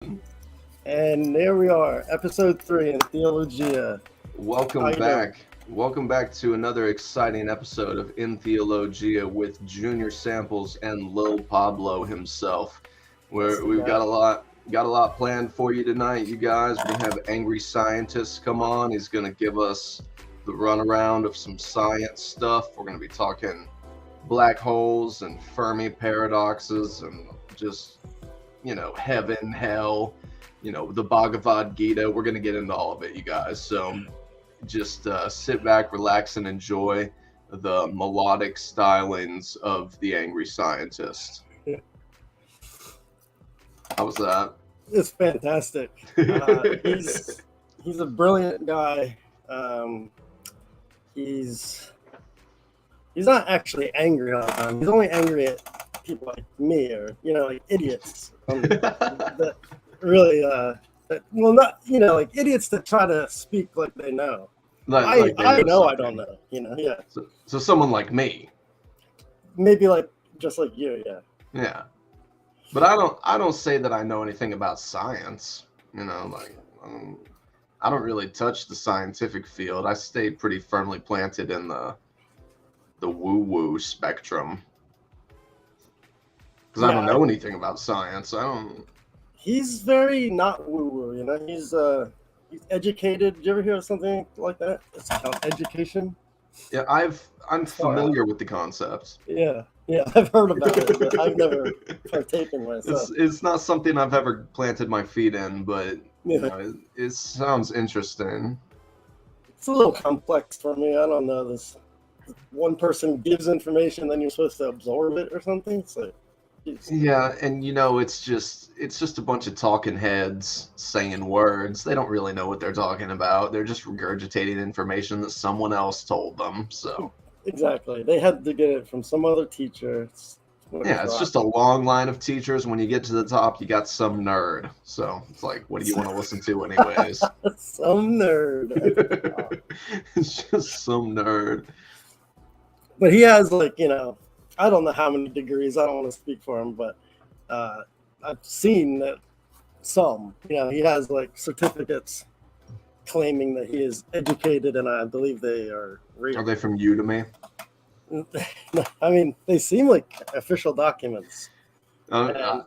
And there we are, episode 3 in Entheologia. Welcome back. Welcome back to another exciting episode of Entheologia with Junior Samples and Lil Pablo himself. We've got a lot planned for you tonight, you guys. We have Angry Scientist come on. He's going to give us the runaround of some science stuff. We're going to be talking black holes and Fermi paradoxes and just, heaven, hell, the Bhagavad Gita. We're going to get into all of it, you guys. So just sit back, relax, and enjoy the melodic stylings of the Angry Scientist. How was that? It's fantastic. He's a brilliant guy. He's not actually angry all the time. He's only angry at people like me or like idiots. That really like idiots that try to speak like they know. I know I don't know. Yeah. So someone like me. Maybe just like you, yeah. Yeah. But I don't say that I know anything about science. I don't really touch the scientific field. I stay pretty firmly planted in the woo-woo spectrum. Because I don't know anything about science. He's very not woo-woo, he's educated. Did you ever hear of something like that? It's called education. Yeah, I'm familiar with the concept. Yeah, I've heard about it, but I've never partaken myself. It's not something I've ever planted my feet in, but it sounds interesting. It's a little complex for me. I don't know. This one person gives information, then you're supposed to absorb it or something. It's like, yeah, and it's just a bunch of talking heads saying words. They don't really know what they're talking about. They're just regurgitating information that someone else told them. So exactly, they had to get it from some other teacher. It's just a long line of teachers. When you get to the top, you got some nerd. So it's like, what do you want to listen to anyways? Some nerd. It's just some nerd. But he has I don't know how many degrees. I don't want to speak for him, but I've seen that some. He has certificates claiming that he is educated, and I believe they are real. Are they from Udemy? I mean, they seem like official documents. And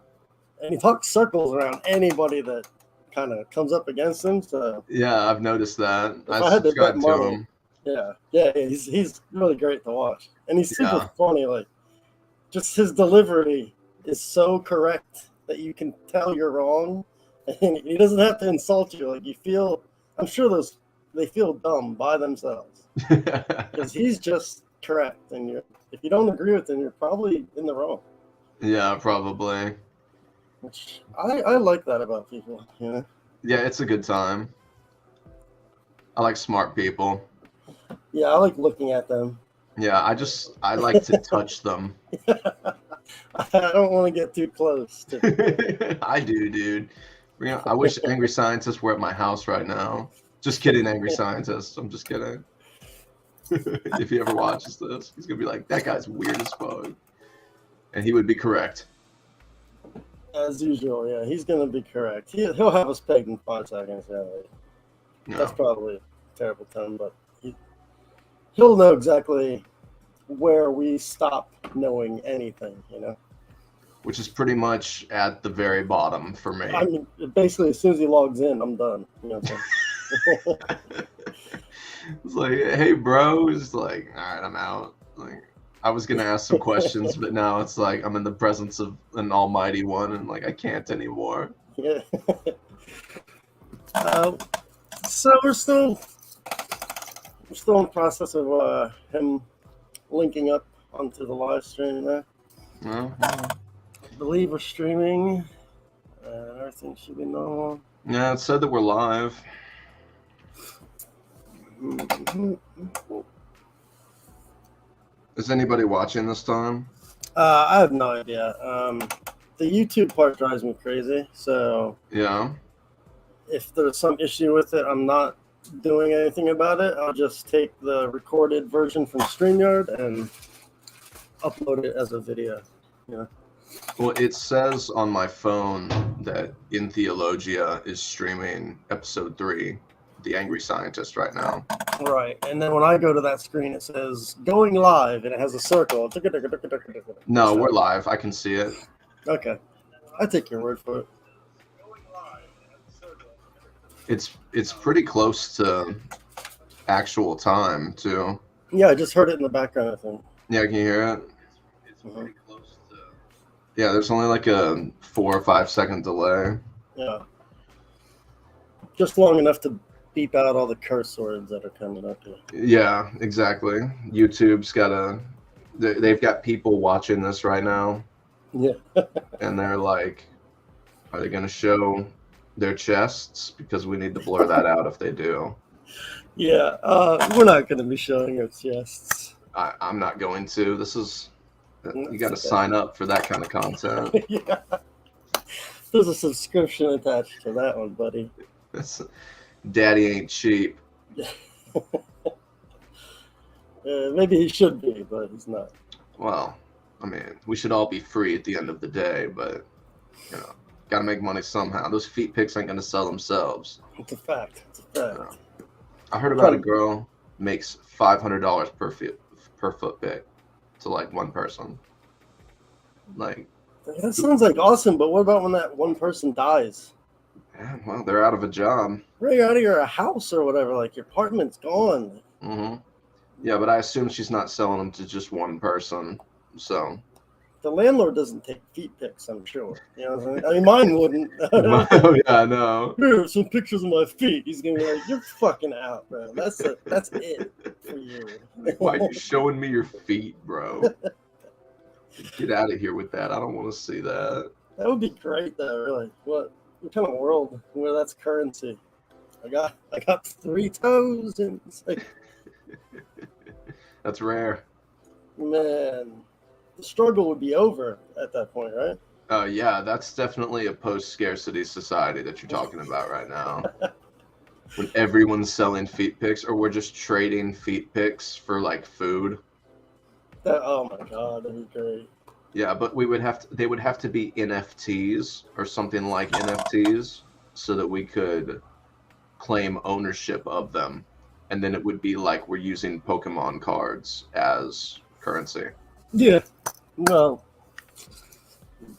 he talks circles around anybody that kind of comes up against him. So yeah, I've noticed that. I subscribe to him. Yeah, he's really great to watch, and he's super funny. Just his delivery is so correct that you can tell you're wrong, and he doesn't have to insult you. You feel, I'm sure they feel dumb by themselves because he's just correct, and if you don't agree with him, you're probably in the wrong. Yeah, probably. Which I like that about people. Yeah, it's a good time. I like smart people. Yeah, I like looking at them. Yeah, I like to touch them. I don't want to get too close. I do, dude. I wish Angry Scientists were at my house right now. Just kidding, Angry Scientist. I'm just kidding. If he ever watches this, he's going to be like, that guy's weird as fuck. And he would be correct. As usual, yeah. He's going to be correct. He'll have us pegged in 5 seconds. Yeah, That's probably a terrible term, but he'll know exactly where we stop knowing anything, Which is pretty much at the very bottom for me. I mean, basically, as soon as he logs in, I'm done. It's like, hey, bro. It's like, all right, I'm out. I was going to ask some questions, but now it's like I'm in the presence of an almighty one, and I can't anymore. Yeah. So we're still in the process of him linking up onto the live stream there. I believe we're streaming and everything should be normal. Yeah, it said that we're live. Is anybody watching this time? I have no idea. The YouTube part drives me crazy, so yeah. If there's some issue with it, I'm not doing anything about it. I'll just take the recorded version from StreamYard and upload it as a video. Well, it says on my phone that Entheologia is streaming episode 3, The Angry Scientist, right now. Right, and then when I go to that screen, it says going live, and it has a circle. No, we're live. I can see it. Okay, I take your word for it. It's pretty close to actual time too. Yeah, I just heard it in the background, I think. Yeah, can you hear it? It's pretty close to. Yeah, there's only like a 4 or 5 second delay. Yeah, just long enough to beep out all the curse words that are coming up here. Yeah, exactly. YouTube's they've got people watching this right now. Yeah. And they're like, are they going to show their chests? Because we need to blur that out if they do. Yeah, we're not going to be showing our chests. I'm not going to. You got to sign up for that kind of content. Yeah. There's a subscription attached to that one, buddy. Daddy ain't cheap. Maybe he should be, but he's not. Well, I mean, we should all be free at the end of the day, but, got to make money somehow. Those feet pics ain't going to sell themselves. It's a fact. I heard about a girl makes $500 per foot pic to like one person. Like, that sounds like awesome, but what about when that one person dies? Yeah, well, they're out of a job. Right out of your house or whatever, like your apartment's gone. Mm-hmm. Yeah, but I assume she's not selling them to just one person, so. The landlord doesn't take feet pics, I'm sure. You know what I mean? I mean, mine wouldn't. Oh, yeah, I know. Here, some pictures of my feet. He's going to be like, you're fucking out, bro. That's it for you. Why are you showing me your feet, bro? Get out of here with that. I don't want to see that. That would be great, though, really. What kind of world where that's currency? I got 3 toes, and it's like... That's rare. Man, the struggle would be over at that point, right? Yeah, that's definitely a post-scarcity society that you're talking about right now. When everyone's selling feet pics, or we're just trading feet pics for like food. Oh my god, that'd be great. Yeah, but they would have to be NFTs or something like NFTs so that we could claim ownership of them. And then it would be like we're using Pokemon cards as currency. Yeah. Well,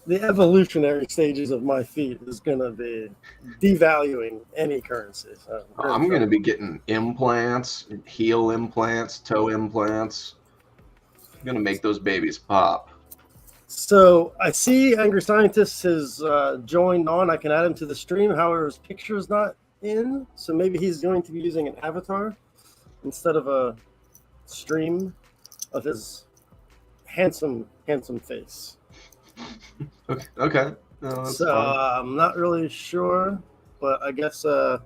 the evolutionary stages of my feet is going to be devaluing any currency. So I'm going to be getting implants, heel implants, toe implants. I'm going to make those babies pop. So I see Angry Scientist has joined on. I can add him to the stream. However, his picture is not in. So maybe he's going to be using an avatar instead of a stream of his handsome face. Okay. No, so I'm not really sure, but I guess I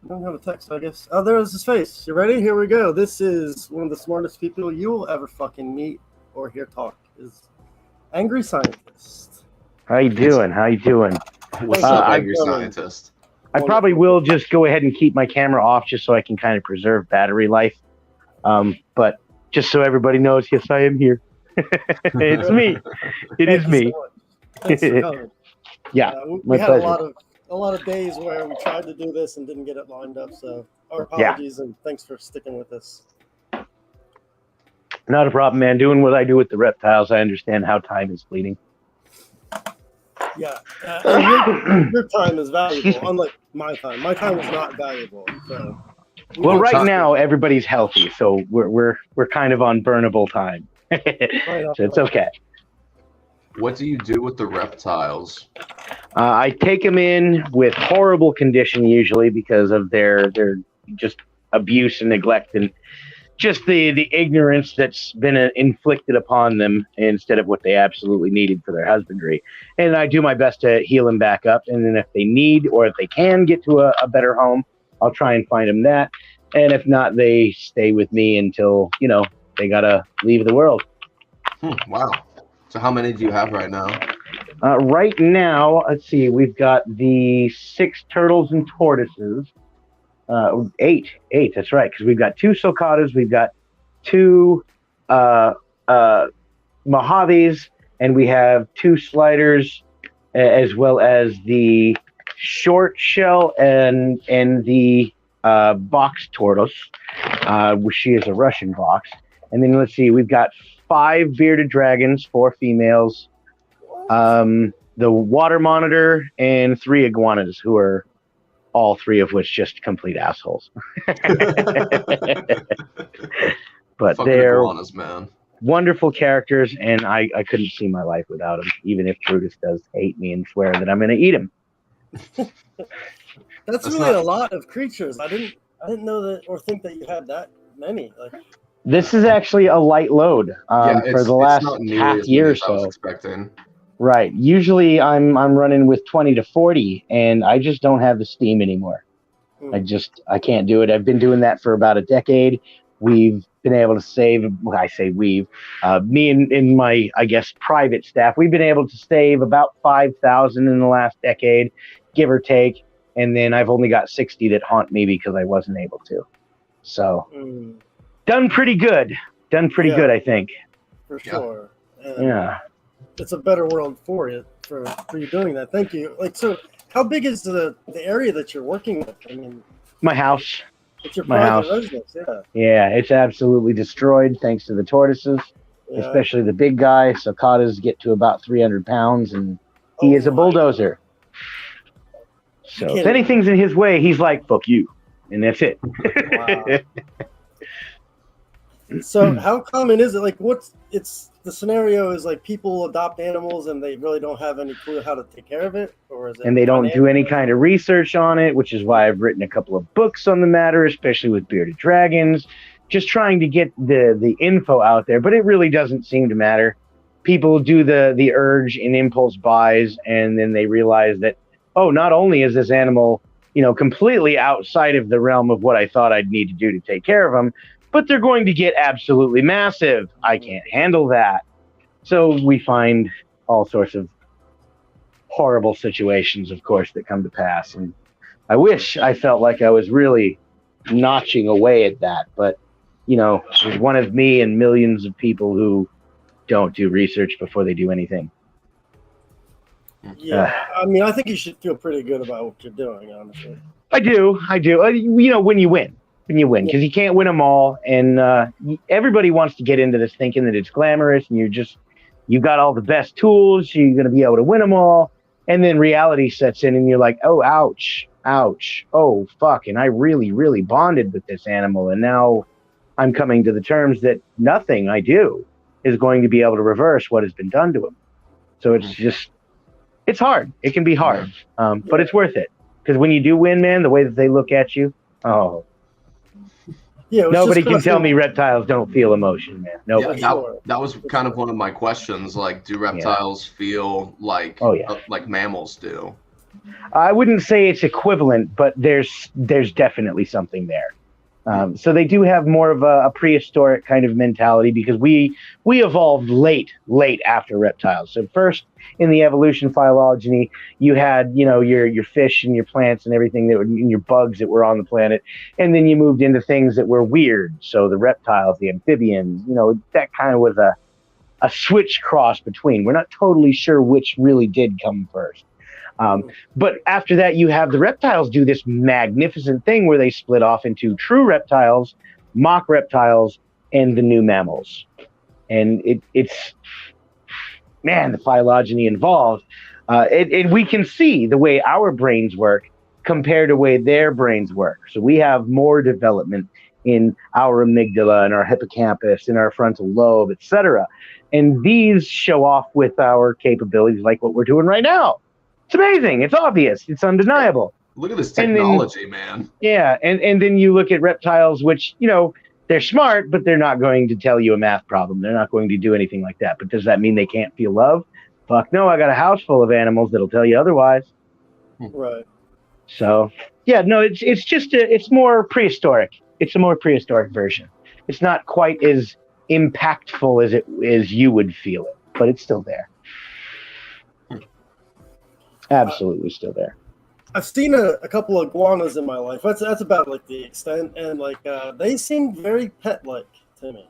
don't have a text, I guess. Oh, there's his face. You ready? Here we go. This is one of the smartest people you will ever fucking meet or hear talk. Is Angry Scientist. How you doing? What's up, Angry Scientist? I probably will just go ahead and keep my camera off just so I can kind of preserve battery life. But just so everybody knows, yes, I am here. It's me. It is me. Yeah, we had a lot of days where we tried to do this and didn't get it lined up. So our apologies and thanks for sticking with us. Not a problem, man. Doing what I do with the reptiles, I understand how time is fleeting. Yeah, and your time is valuable, unlike my time. My time is not valuable. So. Well, right now everybody's healthy, so we're kind of on burnable time, so it's okay. What do you do with the reptiles? I take them in with horrible condition, usually because of their just abuse and neglect and just the ignorance that's been inflicted upon them instead of what they absolutely needed for their husbandry. And I do my best to heal them back up. And then if they need or if they can get to a better home, I'll try and find them that. And if not, they stay with me until, they got to leave the world. Wow. So how many do you have right now? Right now, let's see, we've got the 6 turtles and tortoises. 8, that's right, because we've got 2 sulcatas, we've got 2 Mojaves, and we have 2 sliders, as well as the short shell and the box tortoise, which she is a Russian box. And then let's see, we've got 5 bearded dragons, 4 females, the water monitor, and 3 iguanas, who are all 3 of which just complete assholes. But Fucking they're iguanas, man. Wonderful characters, and I couldn't see my life without them, even if Brutus does hate me and swear that I'm going to eat him. That's really a lot of creatures. I didn't know that or think that you had that many. Like, this is actually a light load for the last half year or so. I was expecting. Right. Usually I'm running with 20 to 40, and I just don't have the steam anymore. I can't do it. I've been doing that for about a decade. We've been able to save, I say we've, me and my, I guess, private staff, we've been able to save about 5,000 in the last decade, give or take. And then I've only got 60 that haunt me because I wasn't able to. So, done pretty good. Done pretty good, I think. For sure. Yeah. It's a better world for you, for you doing that. Thank you. Like, so how big is the area that you're working with? I mean, my house. It's your private residence, Yeah, it's absolutely destroyed thanks to the tortoises, especially the big guy. Cicadas get to about 300 pounds, and he is a bulldozer. So if anything's in his way, he's like, fuck you. And that's it. Wow. So how common is it? Like, the scenario is like people adopt animals and they really don't have any clue how to take care of it? Or is it? And they don't do any kind of research on it, which is why I've written a couple of books on the matter, especially with bearded dragons, just trying to get the info out there. But it really doesn't seem to matter. People do the urge and impulse buys, and then they realize that, oh, not only is this animal, completely outside of the realm of what I thought I'd need to do to take care of them, but they're going to get absolutely massive. I can't handle that. So we find all sorts of horrible situations, of course, that come to pass. And I wish I felt like I was really notching away at that. But, there's one of me and millions of people who don't do research before they do anything. Yeah. I mean, I think you should feel pretty good about what you're doing, honestly. I do. When you win. Because you can't win them all, and everybody wants to get into this thinking that it's glamorous, and you got all the best tools, you're going to be able to win them all, and then reality sets in, and you're like, oh, ouch, oh, fuck, and I really, really bonded with this animal, and now I'm coming to the terms that nothing I do is going to be able to reverse what has been done to him. So it's hard. It can be hard, but it's worth it, because when you do win, man, the way that they look at you, oh. Yeah, nobody can tell me reptiles don't feel emotion, man. Nobody. Yeah, that was kind of one of my questions. Like, do reptiles feel like like mammals do? I wouldn't say it's equivalent, but there's definitely something there. So they do have more of a prehistoric kind of mentality, because we evolved late after reptiles. So first in the evolution phylogeny, you had your fish and your plants and everything that were, and your bugs that were on the planet, and then you moved into things that were weird. So the reptiles, the amphibians, that kind of was a switch cross between. We're not totally sure which really did come first. But after that, you have the reptiles do this magnificent thing where they split off into true reptiles, mock reptiles, and the new mammals. And it's the phylogeny involved. And we can see the way our brains work compared to the way their brains work. So we have more development in our amygdala and our hippocampus and our frontal lobe, etc. And these show off with our capabilities like what we're doing right now. It's amazing. It's obvious. It's undeniable. Look at this technology, man. Yeah, and then you look at reptiles, which, they're smart, but they're not going to tell you a math problem. They're not going to do anything like that. But does that mean they can't feel love? Fuck no, I got a house full of animals that'll tell you otherwise. Right. So, it's more prehistoric. It's a more prehistoric version. It's not quite as impactful as you would feel it, but it's still there. Absolutely still there. I've seen a couple of iguanas in my life. That's about like the extent, and like they seem very pet-like to me.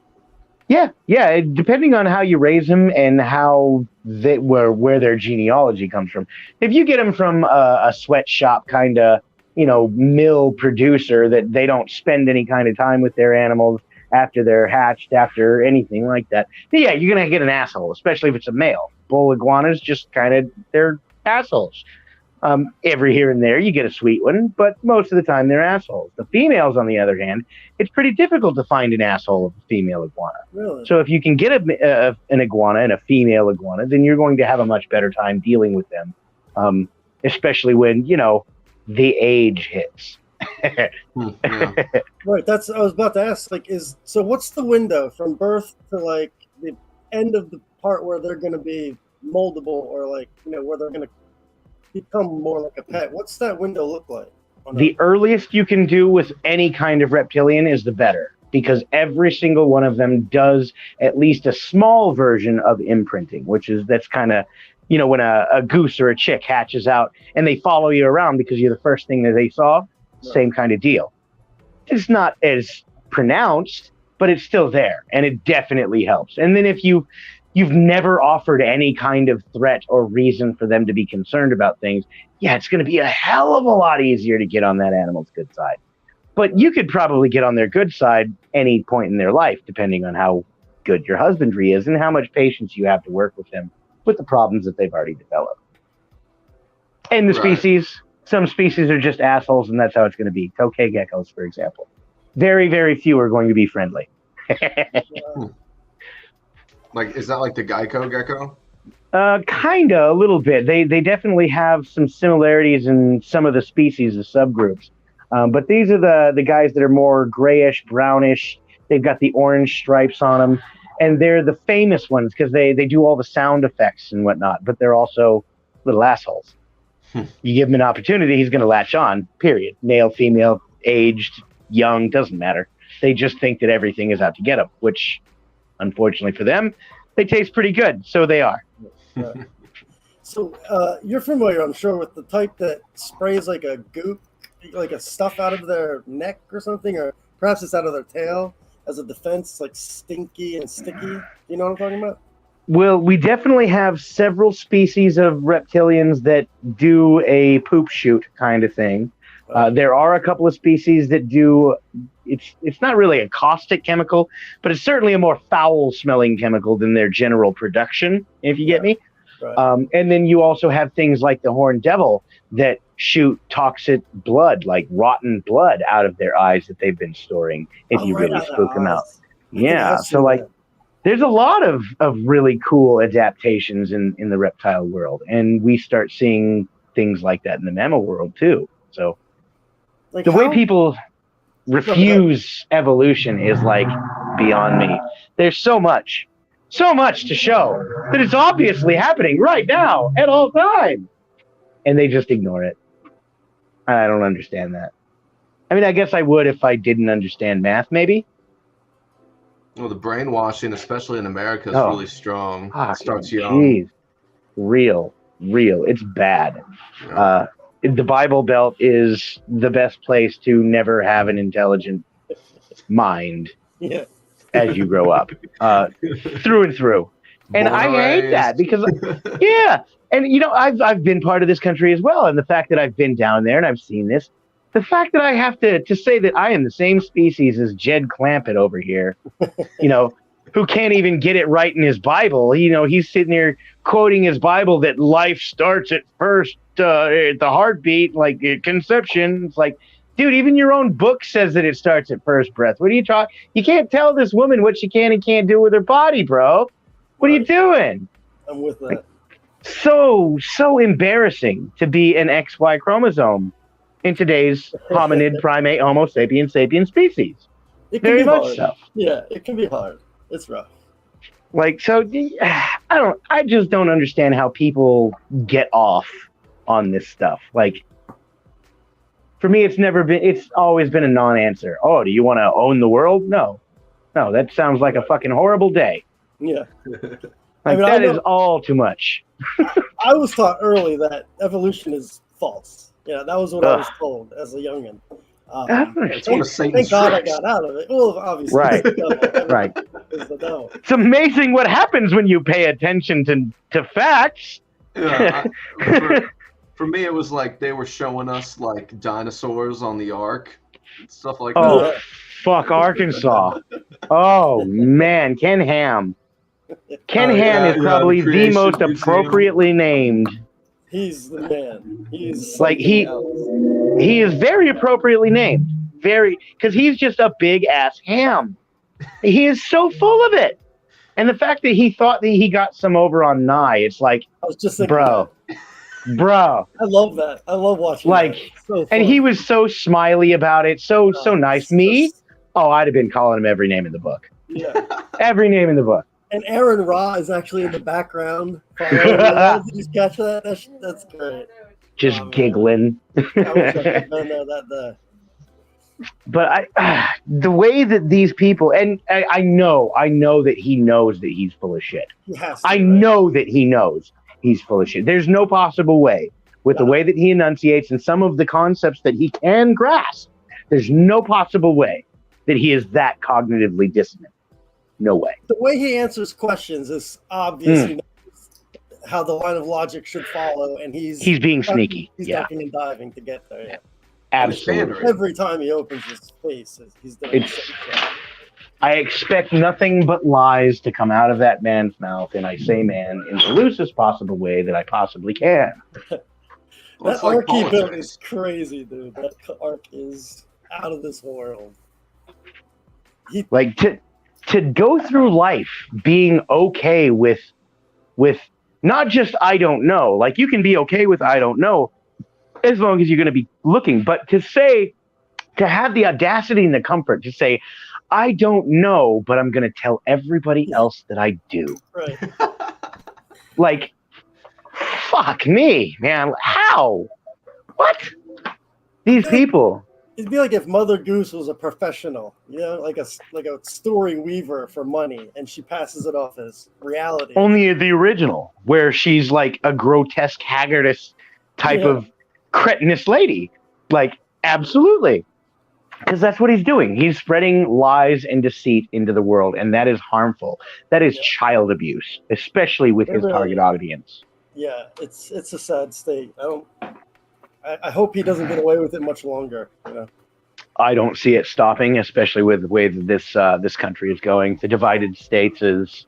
Yeah. Depending on how you raise them and how where their genealogy comes from. If you get them from a sweatshop kind of, mill producer that they don't spend any kind of time with their animals after they're hatched, after anything like that, yeah, you're gonna get an asshole, especially if it's a male. Bull iguanas just kind of they're assholes. Every here and there you get a sweet one, but most of the time they're assholes. The females, on the other hand, it's pretty difficult to find an asshole of a female iguana. Really? So if you can get an iguana and a female iguana, then you're going to have a much better time dealing with them, especially when, the age hits. Right, that's I was about to ask. So what's the window from birth to like the end of the part where they're going to be moldable, or where they're going to become more like a pet? What's that window look like? The earliest you can do with any kind of reptilian is the better, because every single one of them does at least a small version of imprinting, that's kind of, when a goose or a chick hatches out and they follow you around because you're the first thing that they saw. Right. Same kind of deal. It's not as pronounced, but it's still there, and it definitely helps. And then if you've never offered any kind of threat or reason for them to be concerned about things, yeah, it's going to be a hell of a lot easier to get on that animal's good side. But you could probably get on their good side any point in their life, depending on how good your husbandry is and how much patience you have to work with them with the problems that they've already developed. And the species, some species are just assholes, and that's how it's going to be. Tokay geckos, for example. Very, very few are going to be friendly. Like, is that like the Geico gecko? Kinda, a little bit. They definitely have some similarities in some of the species, the subgroups. But these are the guys that are more grayish, brownish. They've got the orange stripes on them, and they're the famous ones because they do all the sound effects and whatnot. But they're also little assholes. You give him an opportunity, he's going to latch on. Period. Male, female, aged, young, doesn't matter. They just think that everything is out to get them, which, unfortunately for them, they taste pretty good. So they are. Right. So you're familiar, I'm sure, with the type that sprays like a goop, like a stuff out of their neck or something, or perhaps it's out of their tail as a defense, like stinky and sticky. You know what I'm talking about? Well, we definitely have several species of reptilians that do a poop shoot kind of thing. There are a couple of species that do, it's not really a caustic chemical, but it's certainly a more foul-smelling chemical than their general production, if you get me. Right. And then you also have things like the horned devil that shoot toxic blood, like rotten blood, out of their eyes that they've been storing if you really spook them out. Yeah, so like, there's a lot of really cool adaptations in the reptile world, and we start seeing things like that in the mammal world too. So like the way people refuse evolution is like beyond me. There's so much to show that it's obviously happening right now at all times, and they just ignore it. I don't understand that. I mean, I guess I would if I didn't understand math, maybe. Well, the brainwashing, especially in America, is really strong. It starts young. Geez. Real. It's bad. Yeah. The Bible Belt is the best place to never have an intelligent mind as you grow up, through and through. And I hate that because, and I've been part of this country as well, and the fact that I've been down there and I've seen this, the fact that I have to say that I am the same species as Jed Clampett over here, who can't even get it right in his Bible. He's sitting there quoting his Bible that life starts at first, at the heartbeat, like at conception. It's like, dude, even your own book says that it starts at first breath. What are you talking? You can't tell this woman what she can and can't do with her body, bro. What are you doing? I'm with that. Like, so embarrassing to be an XY chromosome in today's hominid, primate, Homo sapiens species. Very much so. Yeah, it can be hard. It's rough. Like, so I just don't understand how people get off on this stuff. Like, for me, it's always been a non-answer. Oh, do you want to own the world? No, that sounds like a fucking horrible day. Yeah. That is all too much. I was taught early that evolution is false. Yeah, that was what I was told as a youngin. It's one of Satan's thank God tricks. I got out of it. Well, obviously. Right. It's amazing what happens when you pay attention to facts. Yeah, for me, it was like they were showing us like dinosaurs on the Ark, stuff like that. Oh, fuck Arkansas. Oh, man. Ken Ham. Ken Ham is probably the most appropriately named. He's the man. He's like he is very appropriately named. Very, because he's just a big ass ham. He is so full of it. And the fact that he thought that he got some over on Nye, it's like, I was just thinking, bro. I love that. I love watching like, so and he was so smiley about it, so nice. Me, I'd have been calling him every name in the book. Yeah, every name in the book. And Aaron Ra is actually in the background. Did you catch that? That's great. Just giggling. I wish I could know that. But the way that these people, and I know that he knows that he's full of shit. I know that he knows he's full of shit. There's no possible way with the way that he enunciates and some of the concepts that he can grasp. There's no possible way that he is that cognitively dissonant. No way. The way he answers questions is obviously how the line of logic should follow, and he's being sneaky. He's ducking and diving to get there. Yeah. Absolutely. Every time he opens his face, he's doing I expect nothing but lies to come out of that man's mouth, and I say man in the loosest possible way that I possibly can. That arc he built is crazy, dude. That arc is out of this world. To go through life being okay with not just I don't know. Like, you can be okay with I don't know as long as you're going to be looking, but to have the audacity and the comfort to say, I don't know, but I'm going to tell everybody else that I do. Right. Like, fuck me, man. How? What? These people. It'd be like if Mother Goose was a professional, like a story weaver for money, and she passes it off as reality. Only the original, where she's like a grotesque, haggardist type of cretinous lady. Like, absolutely. Because that's what he's doing. He's spreading lies and deceit into the world, and that is harmful. That is child abuse, especially with his target audience. Yeah, it's a sad state. I hope he doesn't get away with it much longer. I don't see it stopping, especially with the way that this country is going. The divided states is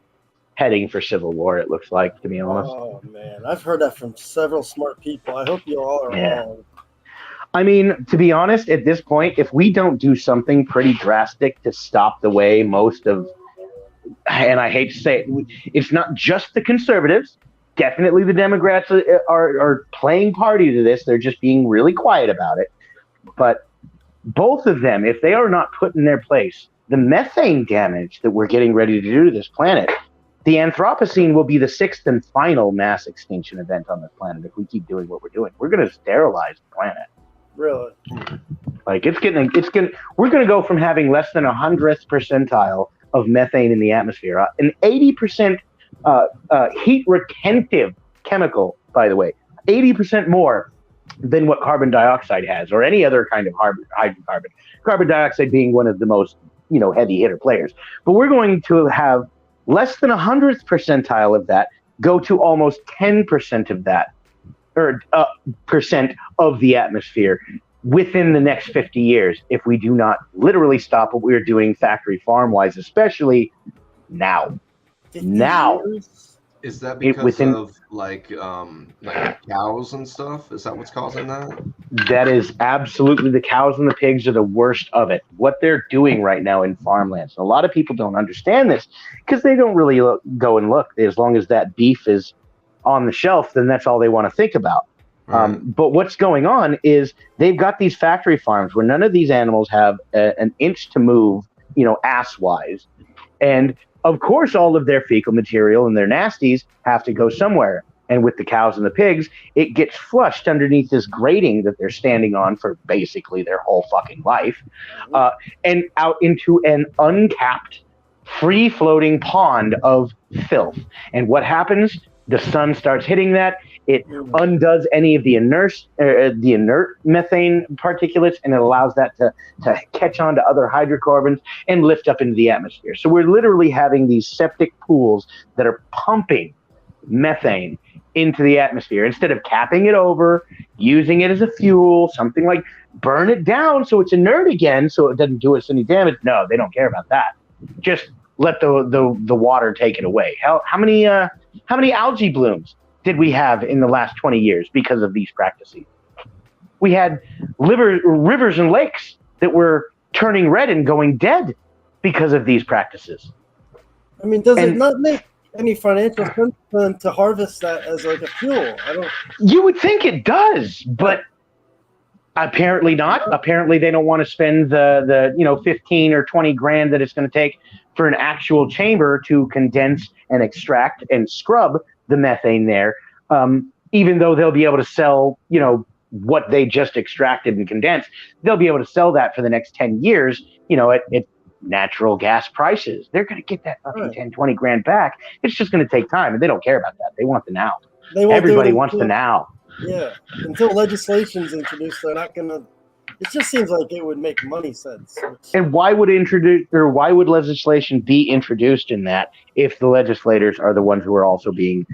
heading for civil war, it looks like, to be honest. Oh, man. I've heard that from several smart people. I hope you all are wrong. I mean, to be honest, at this point, if we don't do something pretty drastic to stop the way most of, and I hate to say it, it's not just the conservatives. Definitely the Democrats are playing party to this. They're just being really quiet about it. But both of them, if they are not put in their place, the methane damage that we're getting ready to do to this planet, the Anthropocene will be the sixth and final mass extinction event on this planet if we keep doing what we're doing. We're going to sterilize the planet. Really? Like, we're going to go from having less than 100th percentile of methane in the atmosphere, an 80% heat retentive chemical, by the way, 80% more than what carbon dioxide has, or any other kind of hydrocarbon. Carbon dioxide being one of the most, heavy hitter players. But we're going to have less than 100th percentile of that go to almost 10% of that, or percent of the atmosphere within the next 50 years, if we do not literally stop what we're doing factory farm-wise, especially now. Now. Is that because of like cows and stuff? Is that what's causing that? That is absolutely, the cows and the pigs are the worst of it. What they're doing right now in farmlands. And a lot of people don't understand this because they don't really go and look. As long as that beef is on the shelf, then that's all they want to think about. Right. But what's going on is they've got these factory farms where none of these animals have an inch to move, ass-wise. And of course, all of their fecal material and their nasties have to go somewhere. And with the cows and the pigs, it gets flushed underneath this grating that they're standing on for basically their whole fucking life, and out into an uncapped, free-floating pond of filth. And what happens? The sun starts hitting that. It undoes any of the inert methane particulates, and it allows that to catch on to other hydrocarbons and lift up into the atmosphere. So we're literally having these septic pools that are pumping methane into the atmosphere instead of capping it over, using it as a fuel, something like burn it down so it's inert again so it doesn't do us any damage. No, they don't care about that. Just let the water take it away. How many algae blooms did we have in the last 20 years because of these practices? We had rivers and lakes that were turning red and going dead because of these practices. I mean, does it not make any financial sense then to harvest that as like a fuel? You would think it does, but apparently not. Apparently they don't want to spend the 15 or 20 grand that it's going to take for an actual chamber to condense and extract and scrub the methane there. Even though they'll be able to sell, what they just extracted and condensed, they'll be able to sell that for the next 10 years, at natural gas prices. They're going to get that fucking 10, 20 grand back. It's just going to take time, and they don't care about that. They want the now. Everybody wants the now. Yeah. Until legislation's introduced, they're not going to. It just seems like it would make money sense. And why would legislation be introduced in that if the legislators are the ones who are also being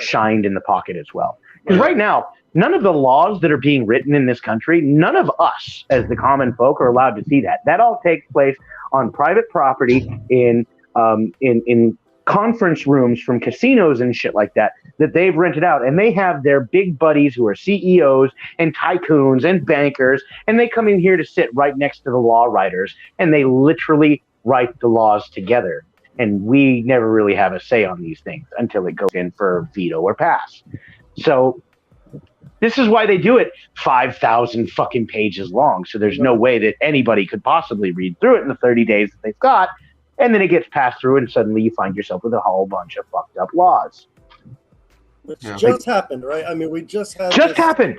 shined in the pocket as well? Because right now, none of the laws that are being written in this country, none of us as the common folk are allowed to see that. That all takes place on private property in conference rooms from casinos and shit like that they've rented out, and they have their big buddies who are CEOs and tycoons and bankers, and they come in here to sit right next to the law writers, and they literally write the laws together, and we never really have a say on these things until it goes in for veto or pass. So this is why they do it 5,000 fucking pages long, so there's no way that anybody could possibly read through it in the 30 days that they've got. And then it gets passed through, and suddenly you find yourself with a whole bunch of fucked up laws. Which just happened, right? I mean, we just had happened.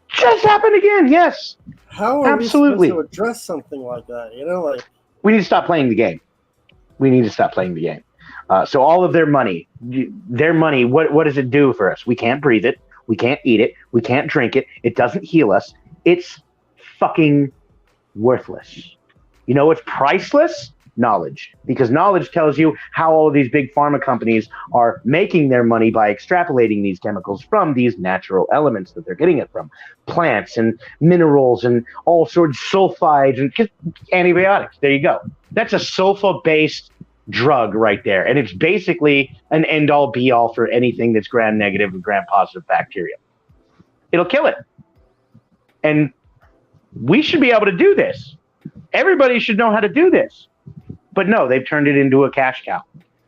Just happened again, yes. How are we supposed to address something like that? We need to stop playing the game. So all of their money, what does it do for us? We can't breathe it. We can't eat it. We can't drink it. It doesn't heal us. It's fucking worthless. It's priceless? Knowledge, because knowledge tells you how all of these big pharma companies are making their money by extrapolating these chemicals from these natural elements that they're getting it from, plants and minerals and all sorts of sulfides and just antibiotics. There you go. That's a sulfa-based drug right there, and it's basically an end-all be-all for anything that's gram-negative and gram-positive bacteria. It'll kill it, and we should be able to do this. Everybody should know how to do this. But no, they've turned it into a cash cow.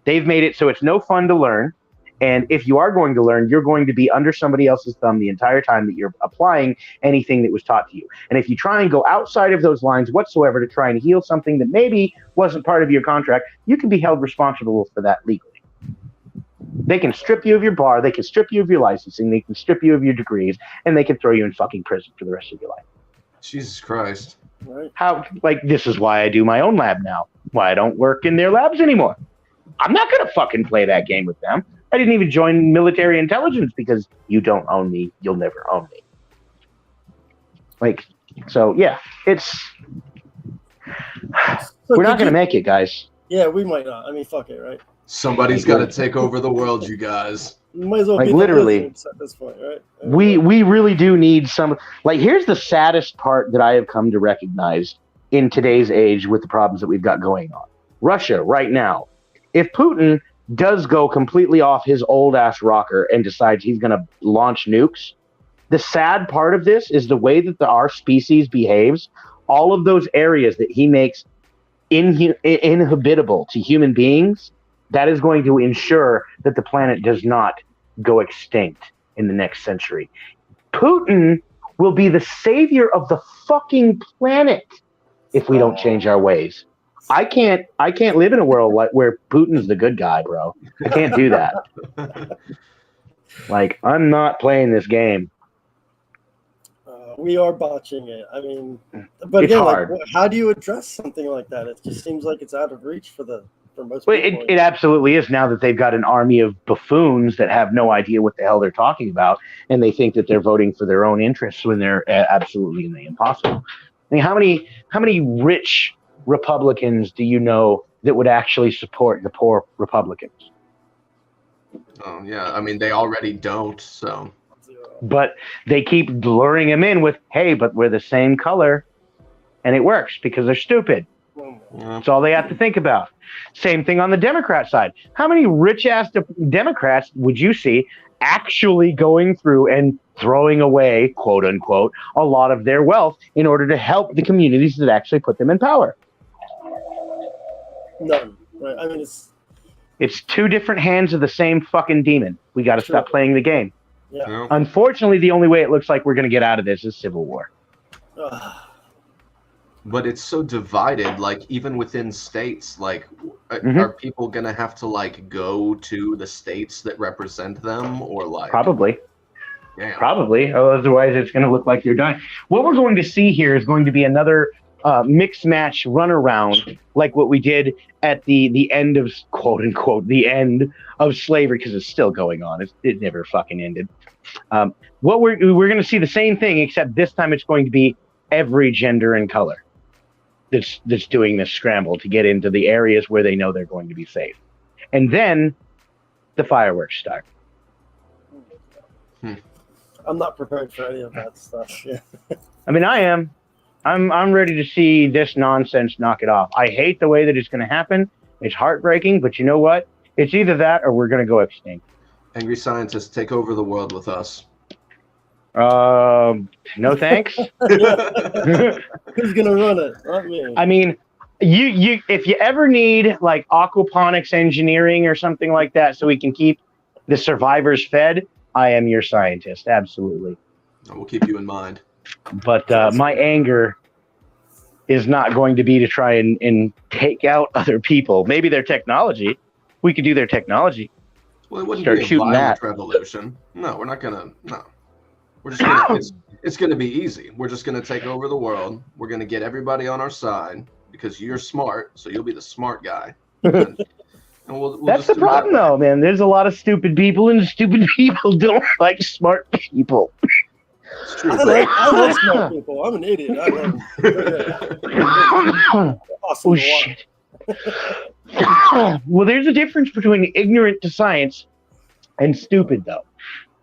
They've made it so it's no fun to learn. And if you are going to learn, you're going to be under somebody else's thumb the entire time that you're applying anything that was taught to you. And if you try and go outside of those lines whatsoever to try and heal something that maybe wasn't part of your contract, you can be held responsible for that legally. They can strip you of your bar, they can strip you of your licensing, they can strip you of your degrees, and they can throw you in fucking prison for the rest of your life. Jesus Christ. Right. This is why I do my own lab now. Why I don't work in their labs anymore. I'm not going to fucking play that game with them. I didn't even join military intelligence because you don't own me. You'll never own me. We're not going to make it, guys. Yeah, we might not. I mean, fuck it, right? Somebody's got to take over the world, you guys. You might as well be literally at this point, right? We really do need some. Here's the saddest part that I have come to recognize in today's age with the problems that we've got going on. Russia right now. If Putin does go completely off his old ass rocker and decides he's going to launch nukes, the sad part of this is the way that our species behaves. All of those areas that he makes inhabitable to human beings, that is going to ensure that the planet does not go extinct in the next century. Putin will be the savior of the fucking planet if we don't change our ways. I can't live in a world where Putin's the good guy, bro. I can't do that. I'm not playing this game. We are botching it. I mean, but it's again, hard. How do you address something like that? It just seems like it's out of reach for the for most Well, people. it absolutely is now that they've got an army of buffoons that have no idea what the hell they're talking about, and they think that they're voting for their own interests when they're absolutely impossible. I mean, how many rich Republicans do you know that would actually support the poor Republicans? Oh yeah, I mean they already don't. So, but they keep luring them in with, "Hey, but we're the same color," and it works because they're stupid. yeah. That's all they have to think about. Same thing on the Democrat side. How many rich-ass Democrats would you see actually going through and throwing away, quote unquote, a lot of their wealth in order to help the communities that actually put them in power? None. Right? I mean, it's two different hands of the same fucking demon. We got to stop playing the game. Yeah. Unfortunately, the only way it looks like we're going to get out of this is civil war. But it's so divided, like even within states, like are people gonna have to like go to the states that represent them, or like probably? Damn. Probably. Otherwise, it's going to look like they're dying. What we're going to see here is going to be another mix match runaround, like what we did at the end of quote unquote the end of slavery, because it's still going on. It never fucking ended. What we're going to see the same thing, except this time it's going to be every gender and color that's doing this scramble to get into the areas where they know they're going to be safe, and then the fireworks start. I'm not prepared for any of that stuff. Yeah. I mean, I am. I'm ready to see this nonsense knock it off. I hate the way that it's going to happen. It's heartbreaking, but you know what? It's either that or we're going to go extinct. Angry scientists, take over the world with us. No thanks. Who's gonna run it? Not me. I mean, you if you ever need like aquaponics engineering or something like that, so we can keep the survivors fed, I am your scientist. Absolutely. We'll keep you in mind. But my anger is not going to be to try and take out other people. Maybe their technology. We could do their technology. Well, it wouldn't Start be a shooting violent that. revolution. No, we're not gonna. No, we're just gonna. It's gonna be easy. We're just gonna take over the world. We're gonna get everybody on our side because you're smart, so you'll be the smart guy. And we'll That's just the problem, though, man. There's a lot of stupid people, and stupid people don't like smart people. It's true. I like smart people. I'm an idiot. I love them. Awesome. Oh shit. Well, there's a difference between ignorant to science and stupid, though.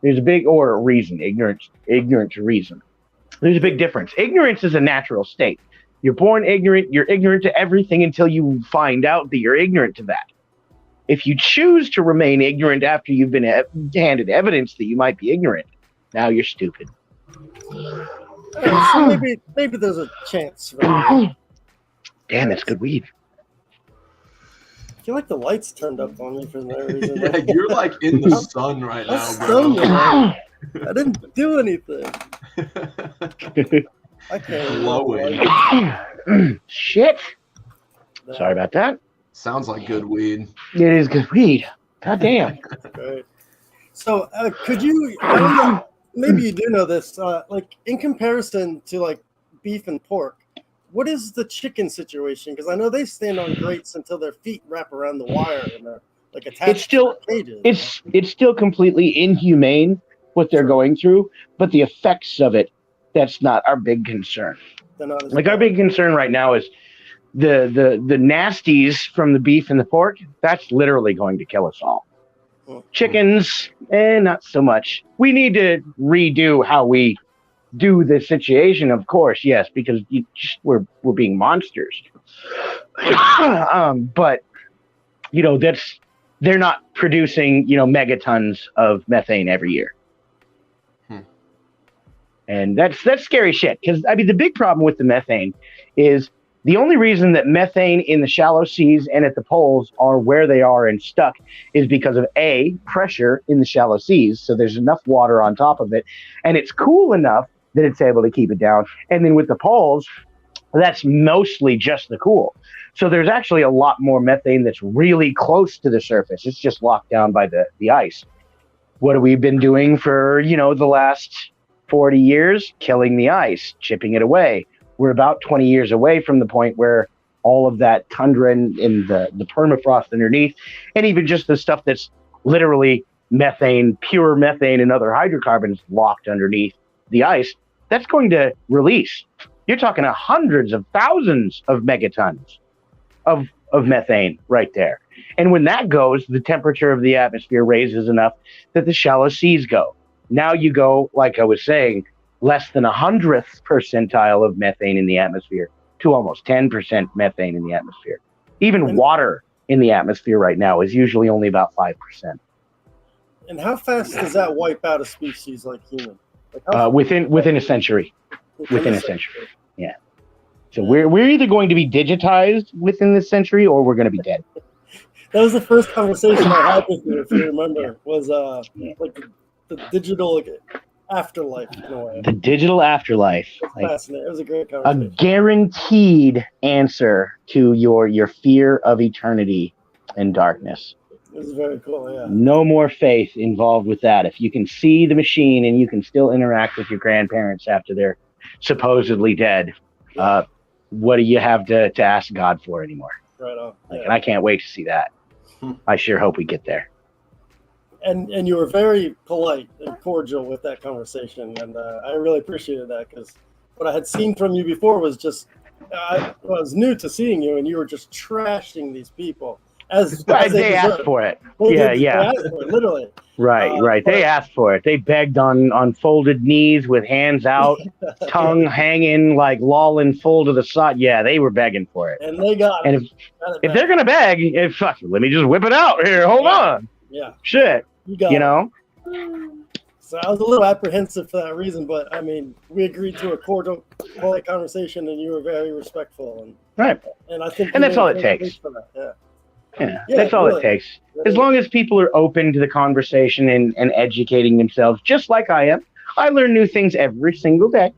There's a big reason. Ignorant to reason. There's a big difference. Ignorance is a natural state. You're born ignorant. You're ignorant to everything until you find out that you're ignorant to that. If you choose to remain ignorant after you've been handed evidence that you might be ignorant, now you're stupid. So maybe there's a chance. Damn, it's good weed. I feel like the lights turned up on me for no reason. Yeah, you're like in the sun right now, Stunned, bro. man. I didn't do anything. I can't. Glowing. Shit. Sorry about that. Sounds like good weed. It is good weed. God damn. Right. So, could you? I don't know. Maybe you do know this. Like in comparison to like beef and pork, what is the chicken situation? Because I know they stand on grates until their feet wrap around the wire and they're like attached to cages. It's still completely inhumane what they're going through, but the effects of it, that's not our big concern. Like our big concern right now is the nasties from the beef and the pork. That's literally going to kill us all. Chickens, not so much. We need to redo how we do the situation, of course, yes, because we're being monsters. But they're not producing megatons of methane every year, and that's scary shit. Because I mean, the big problem with the methane is the only reason that methane in the shallow seas and at the poles are where they are and stuck is because of pressure in the shallow seas. So there's enough water on top of it, and it's cool enough that it's able to keep it down. And then with the poles, that's mostly just the cool. So there's actually a lot more methane that's really close to the surface. It's just locked down by the ice. What have we been doing for, the last 40 years? Killing the ice, chipping it away. We're about 20 years away from the point where all of that tundra and the permafrost underneath, and even just the stuff that's literally methane, pure methane and other hydrocarbons locked underneath the ice, that's going to release. You're talking hundreds of thousands of megatons of methane right there. And when that goes, the temperature of the atmosphere raises enough that the shallow seas go. Now you go, like I was saying, less than 100th percentile of methane in the atmosphere to almost 10% methane in the atmosphere. Even water in the atmosphere right now is usually only about 5%. And how fast does that wipe out a species like human? Like within a century. Within a century. Yeah. So we're either going to be digitized within this century or we're going to be dead. That was the first conversation I had with you, if you remember, was like the digital afterlife in a way. The digital afterlife. Fascinating. It was a great conversation. A guaranteed answer to your fear of eternity and darkness. It was very cool, yeah. No more faith involved with that. If you can see the machine and you can still interact with your grandparents after they're supposedly dead, what do you have to ask God for anymore? Right on. Yeah. And I can't wait to see that. I sure hope we get there. And you were very polite and cordial with that conversation, and I really appreciated that, because what I had seen from you before was just I was new to seeing you, and you were just trashing these people as they asked for it. They asked for it, literally. Right. They asked for it. They begged on folded knees with hands out, tongue hanging, like lolling full to the side. Yeah, they were begging for it. And they got it. And if they're gonna beg, let me just whip it out here. Hold on. Yeah. Shit. You know. So I was a little apprehensive for that reason, but I mean, we agreed to a cordial, polite conversation, and you were very respectful. Right. And I think. And that's all it takes. Yeah, that's all it takes. As long as people are open to the conversation and educating themselves, just like I am. I learn new things every single day.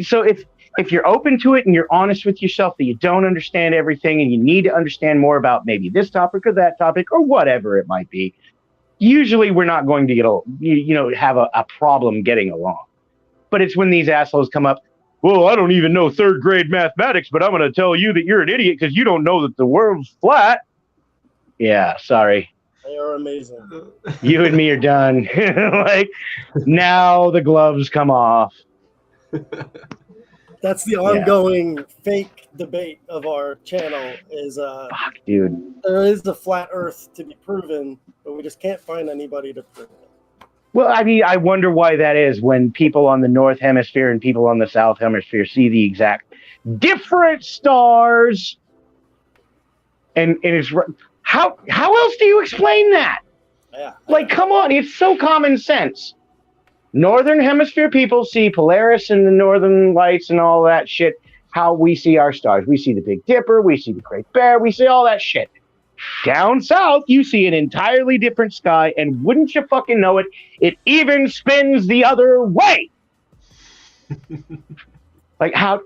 So if you're open to it and you're honest with yourself that you don't understand everything and you need to understand more about maybe this topic or that topic or whatever it might be, usually we're not going to have a problem getting along. But it's when these assholes come up, well, I don't even know third grade mathematics, but I'm going to tell you that you're an idiot because you don't know that the world's flat. Yeah, sorry. They are amazing. You and me are done. Now the gloves come off. That's the ongoing fake debate of our channel is fuck, dude. There is a flat earth to be proven, but we just can't find anybody to prove it. Well, I mean, I wonder why that is when people on the North Hemisphere and people on the South Hemisphere see the exact different stars. And it's how else do you explain that? Yeah. Come on, it's so common sense. Northern Hemisphere people see Polaris and the Northern Lights and all that shit. How we see our stars. We see the Big Dipper, we see the Great Bear, we see all that shit. Down south, you see an entirely different sky, and wouldn't you fucking know it, it even spins the other way. How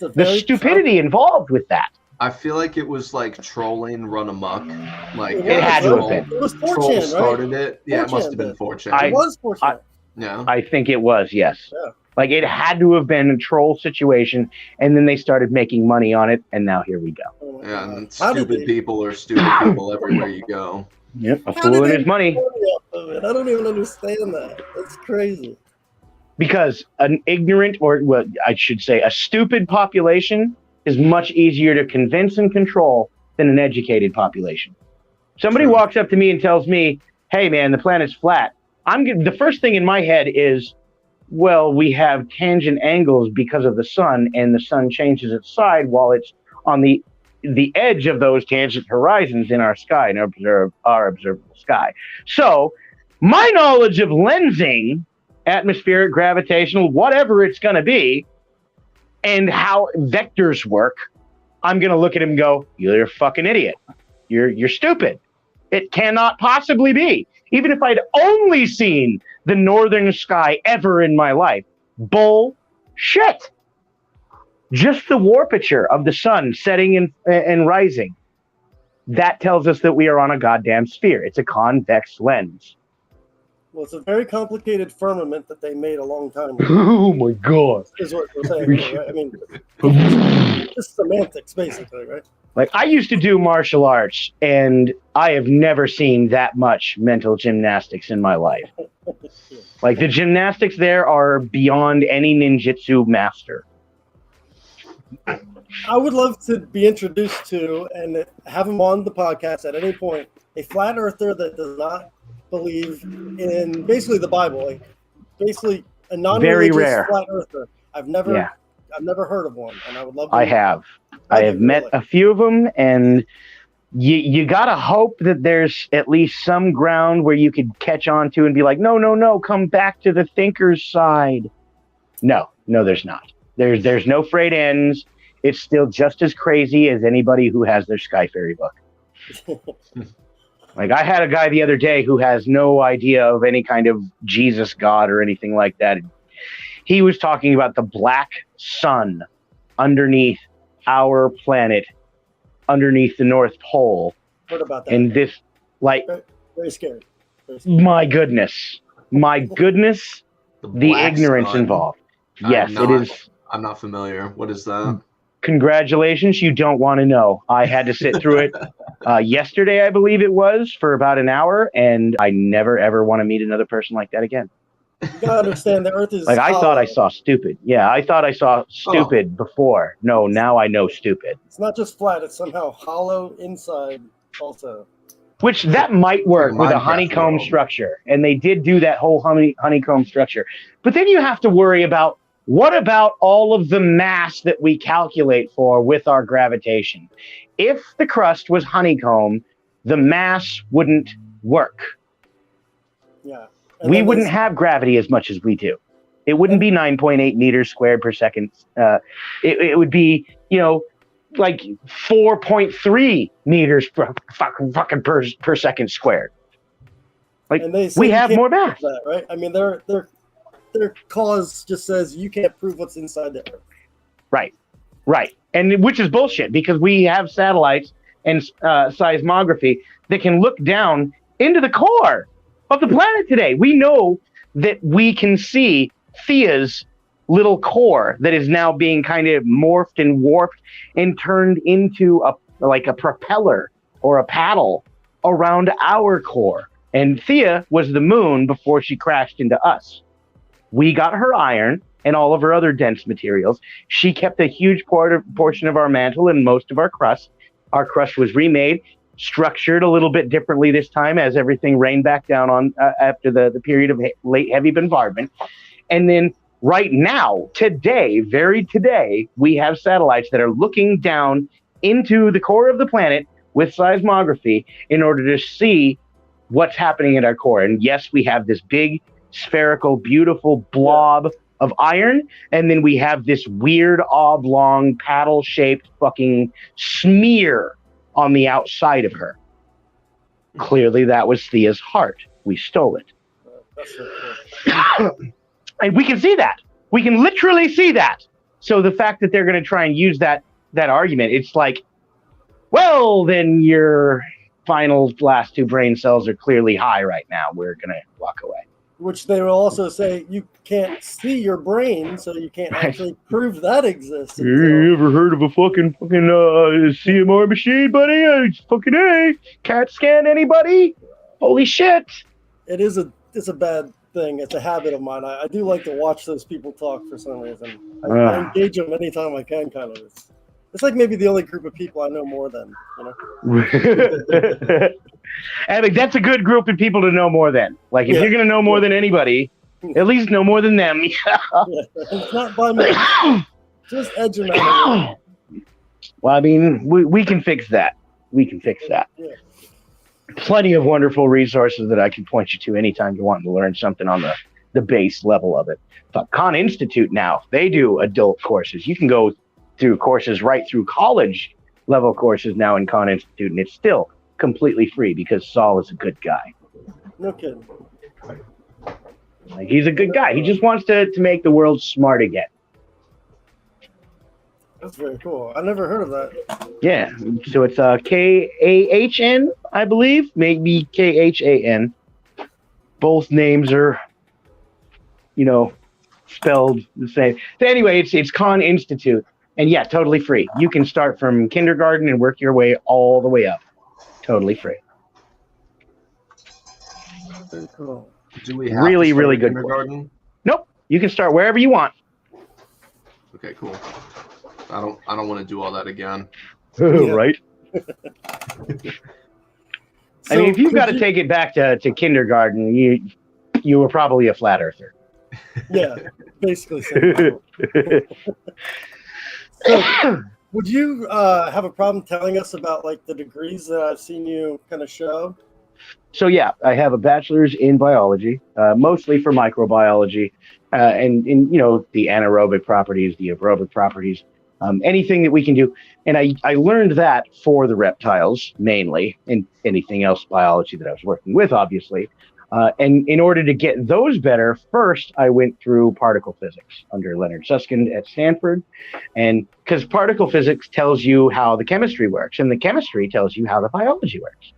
the stupidity involved with that. I feel like it was like trolling run amok. It had to have been. It was 4chan, Troll started right? it. Yeah, it must have been 4chan. It was 4chan. Yeah. I think it was, yes. Yeah. It had to have been a troll situation, and then they started making money on it, and now here we go. Yeah, and stupid people are stupid people everywhere you go. Yep, a fool and his money. I don't even understand that. That's crazy. Because an ignorant, or well, I should say a stupid population is much easier to convince and control than an educated population. Somebody walks up to me and tells me, hey man, the planet's flat. The first thing in my head is, well, we have tangent angles because of the sun, and the sun changes its side while it's on the edge of those tangent horizons in our sky, in our observable sky. So my knowledge of lensing, atmospheric, gravitational, whatever it's going to be, and how vectors work, I'm going to look at him and go, you're a fucking idiot. You're stupid. It cannot possibly be. Even if I'd only seen the northern sky ever in my life. Bullshit. Just the warpature of the sun setting and rising. That tells us that we are on a goddamn sphere. It's a convex lens. Well, it's a very complicated firmament that they made a long time ago. Oh my god! Is what we're saying here, right? I mean, just semantics, basically, right? Like, I used to do martial arts, and I have never seen that much mental gymnastics in my life. Like, the gymnastics there are beyond any ninjutsu master. I would love to be introduced to and have him on the podcast at any point. A flat earther that does not believe in basically the Bible, like basically a non-religious flat earther. I've never heard of one, and I would love to. I have met a few of them, and you gotta hope that there's at least some ground where you could catch on to and be like, no, come back to the thinker's side. No, there's not. There's no frayed ends. It's still just as crazy as anybody who has their Sky Fairy book. Like, I had a guy the other day who has no idea of any kind of Jesus God or anything like that. He was talking about the black sun underneath our planet, underneath the North Pole. What about that? And this, like, very scary. My goodness, the ignorance involved. Yes, it is. I'm not familiar. What is that? Congratulations, you don't want to know. I had to sit through it yesterday, I believe it was, for about an hour, and I never, ever want to meet another person like that again. You gotta understand, the Earth is like, I thought I saw stupid. Yeah, I thought I saw stupid before. No, now I know stupid. It's not just flat, it's somehow hollow inside also. Which that might work with a honeycomb structure. And they did do that whole honeycomb structure. But then you have to worry about, what about all of the mass that we calculate for with our gravitation? If the crust was honeycomb, the mass wouldn't work. Yeah. We wouldn't have gravity as much as we do. It wouldn't be 9.8 meters squared per second. It would be, like 4.3 meters per second squared. Like, we have more mass. That, right? I mean, their cause just says you can't prove what's inside the Earth. Right. And which is bullshit, because we have satellites and seismography that can look down into the core of the planet today. We know that we can see Thea's little core that is now being kind of morphed and warped and turned into a propeller or a paddle around our core. And Thea was the moon before she crashed into us. We got her iron and all of her other dense materials. She kept a huge portion of our mantle and most of our crust. Our crust was remade, structured a little bit differently this time as everything rained back down on after the period of late heavy bombardment. And then right now, today, we have satellites that are looking down into the core of the planet with seismography in order to see what's happening in our core. And yes, we have this big, spherical, beautiful blob of iron, and then we have this weird, oblong, paddle-shaped fucking smear on the outside of her. Clearly, that was Thea's heart. We stole it. And we can see that. We can literally see that. So the fact that they're going to try and use that argument, it's like, well, then your final last two brain cells are clearly high right now. We're going to walk away. Which they will also say you can't see your brain, so you can't actually prove that exists. You ever heard of a fucking CMR machine, buddy? Fucking A. CAT scan anybody? Holy shit. It's a bad thing. It's a habit of mine. I do like to watch those people talk for some reason. I engage them anytime I can, kind of. It's like maybe the only group of people I know more than, I mean, that's a good group of people to know more than. Like, if you're going to know more than anybody, at least know more than them. It's not by me. Just edge them out. Well, I mean, we can fix that. Yeah. Plenty of wonderful resources that I can point you to anytime you want to learn something on the base level of it. But Khan Institute now, they do adult courses. You can go through courses right through college level courses now in Khan Institute, and it's still completely free because Saul is a good guy. No kidding. Like, he's a good guy. He just wants to make the world smart again. That's very cool. I never heard of that. Yeah. So it's KAHN, I believe. Maybe KHAN. both names are, spelled the same. So anyway, it's Khan Institute, and yeah, totally free. You can start from kindergarten and work your way all the way up. Totally free. Very cool. Do we have really, to start really good kindergarten? Course. Nope. You can start wherever you want. Okay, cool. I don't want to do all that again. Right. I mean, if you've got to take it back to kindergarten, you were probably a flat earther. Yeah, basically. So, would you have a problem telling us about like the degrees that I've seen you kind of show? So yeah, I have a bachelor's in biology, mostly for microbiology, and the anaerobic properties, the aerobic properties, anything that we can do. And I learned that for the reptiles mainly, and anything else biology that I was working with, obviously. And in order to get those better, first I went through particle physics under Leonard Susskind at Stanford, and because particle physics tells you how the chemistry works, and the chemistry tells you how the biology works.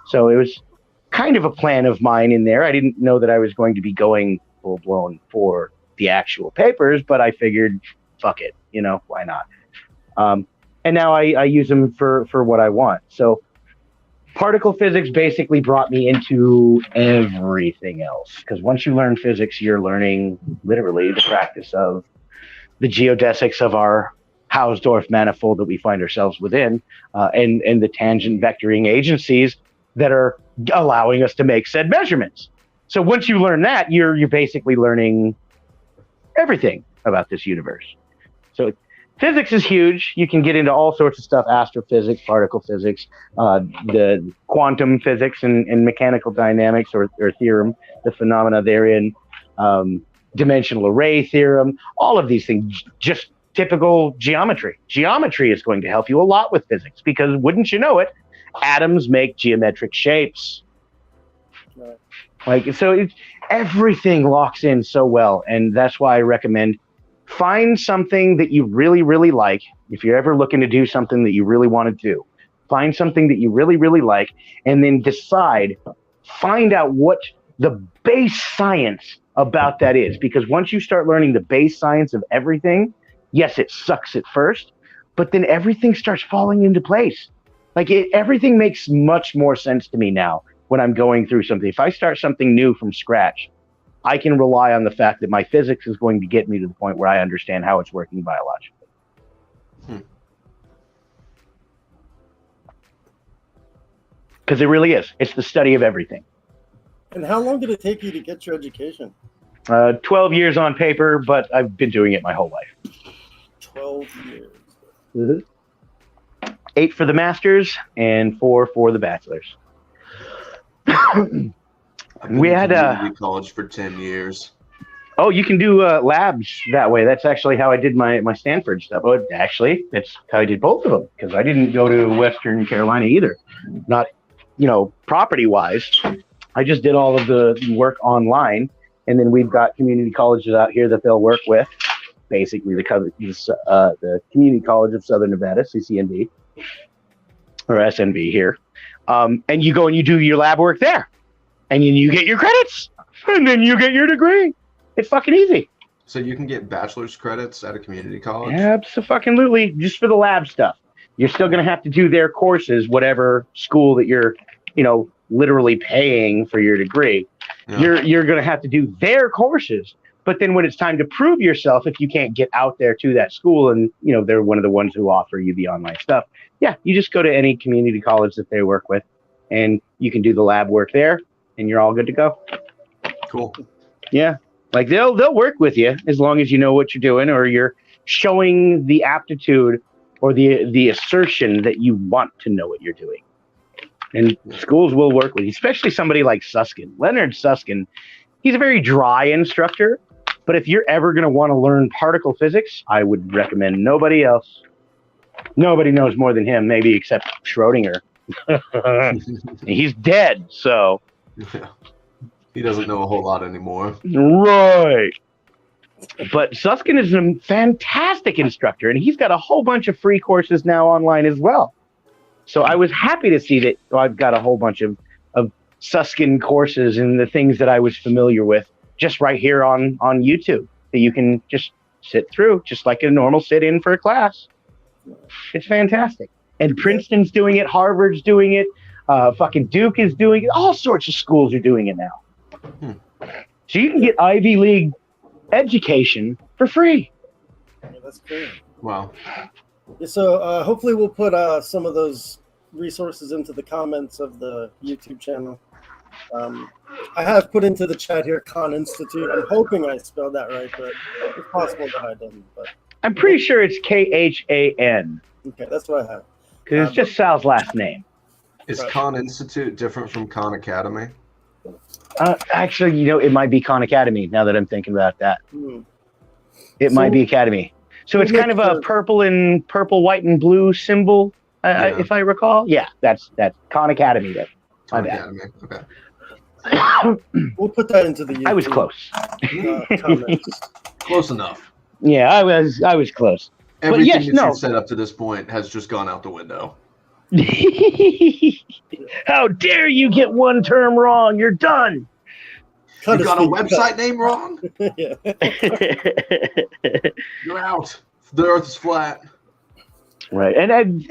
So it was kind of a plan of mine in there. I didn't know that I was going to be going full blown for the actual papers, but I figured, fuck it, why not? And now I use them for what I want. So particle physics basically brought me into everything else, because once you learn physics, you're learning literally the practice of the geodesics of our Hausdorff manifold that we find ourselves within, and the tangent vectoring agencies that are allowing us to make said measurements. So once you learn that, you're basically learning everything about this universe. So physics is huge. You can get into all sorts of stuff: astrophysics, particle physics, the quantum physics and mechanical dynamics or theorem, the phenomena therein, dimensional array theorem, all of these things, just typical geometry. Geometry is going to help you a lot with physics because, wouldn't you know it, atoms make geometric shapes. Right. So everything locks in so well, and that's why I recommend find something that you really, really like. If you're ever looking to do something that you really want to do, find something that you really, really like, and then find out what the base science about that is. Because once you start learning the base science of everything, yes, it sucks at first, but then everything starts falling into place. Like everything makes much more sense to me now when I'm going through something. If I start something new from scratch, I can rely on the fact that my physics is going to get me to the point where I understand how it's working biologically. Because it really is. It's the study of everything. And how long did it take you to get your education? 12 years on paper, but I've been doing it my whole life. 12 years. Mm-hmm. 8 for the masters and 4 for the bachelors. We had a college for 10 years. Oh, you can do labs that way. That's actually how I did my Stanford stuff. Oh, actually, that's how I did both of them, because I didn't go to Western Carolina either. Not, property wise. I just did all of the work online, and then we've got community colleges out here that they'll work with. Basically, the Community College of Southern Nevada, CCNV, or SNV here. And you go and you do your lab work there. And then you get your credits, and then you get your degree. It's fucking easy. So you can get bachelor's credits at a community college? Absolutely, just for the lab stuff. You're still going to have to do their courses, whatever school that you're, literally paying for your degree. Yeah. You're going to have to do their courses. But then when it's time to prove yourself, if you can't get out there to that school and, they're one of the ones who offer you the online stuff, yeah, you just go to any community college that they work with, and you can do the lab work there, and you're all good to go. Cool. Yeah. Like they'll work with you as long as you know what you're doing, or you're showing the aptitude or the assertion that you want to know what you're doing. And schools will work with you, especially somebody like Susskind. Leonard Susskind, he's a very dry instructor, but if you're ever going to want to learn particle physics, I would recommend nobody else. Nobody knows more than him, maybe except Schrodinger. He's dead, so... Yeah. He doesn't know a whole lot anymore. Right. But Susskind is a fantastic instructor, and he's got a whole bunch of free courses now online as well. So I was happy to see that I've got a whole bunch of Susskind courses and the things that I was familiar with just right here on YouTube that you can just sit through, just like a normal sit-in for a class. It's fantastic. And Princeton's doing it, Harvard's doing it, fucking Duke is doing it, all sorts of schools are doing it now. So you can get Ivy League education for free. Yeah, that's cool. Wow. Yeah, so hopefully we'll put some of those resources into the comments of the YouTube channel. I have put into the chat here Khan Institute. I'm hoping I spelled that right, but it's possible that I didn't. But I'm pretty sure it's Khan. Okay, that's what I have. Because it's just Sal's last name. Is Khan Institute different from Khan Academy? Actually, it might be Khan Academy now that I'm thinking about that. It might be Academy. So it's kind of a purple, white, and blue symbol, if I recall. Yeah, that's Khan Academy. Khan Academy. Okay. We'll put that into the YouTube. I was close. Comments. Close enough. Yeah, I was close. Everything you've said up to this point has just gone out the window. How dare you get one term wrong? You're done. You got a website name wrong? Yeah. You're out. The earth is flat. Right. And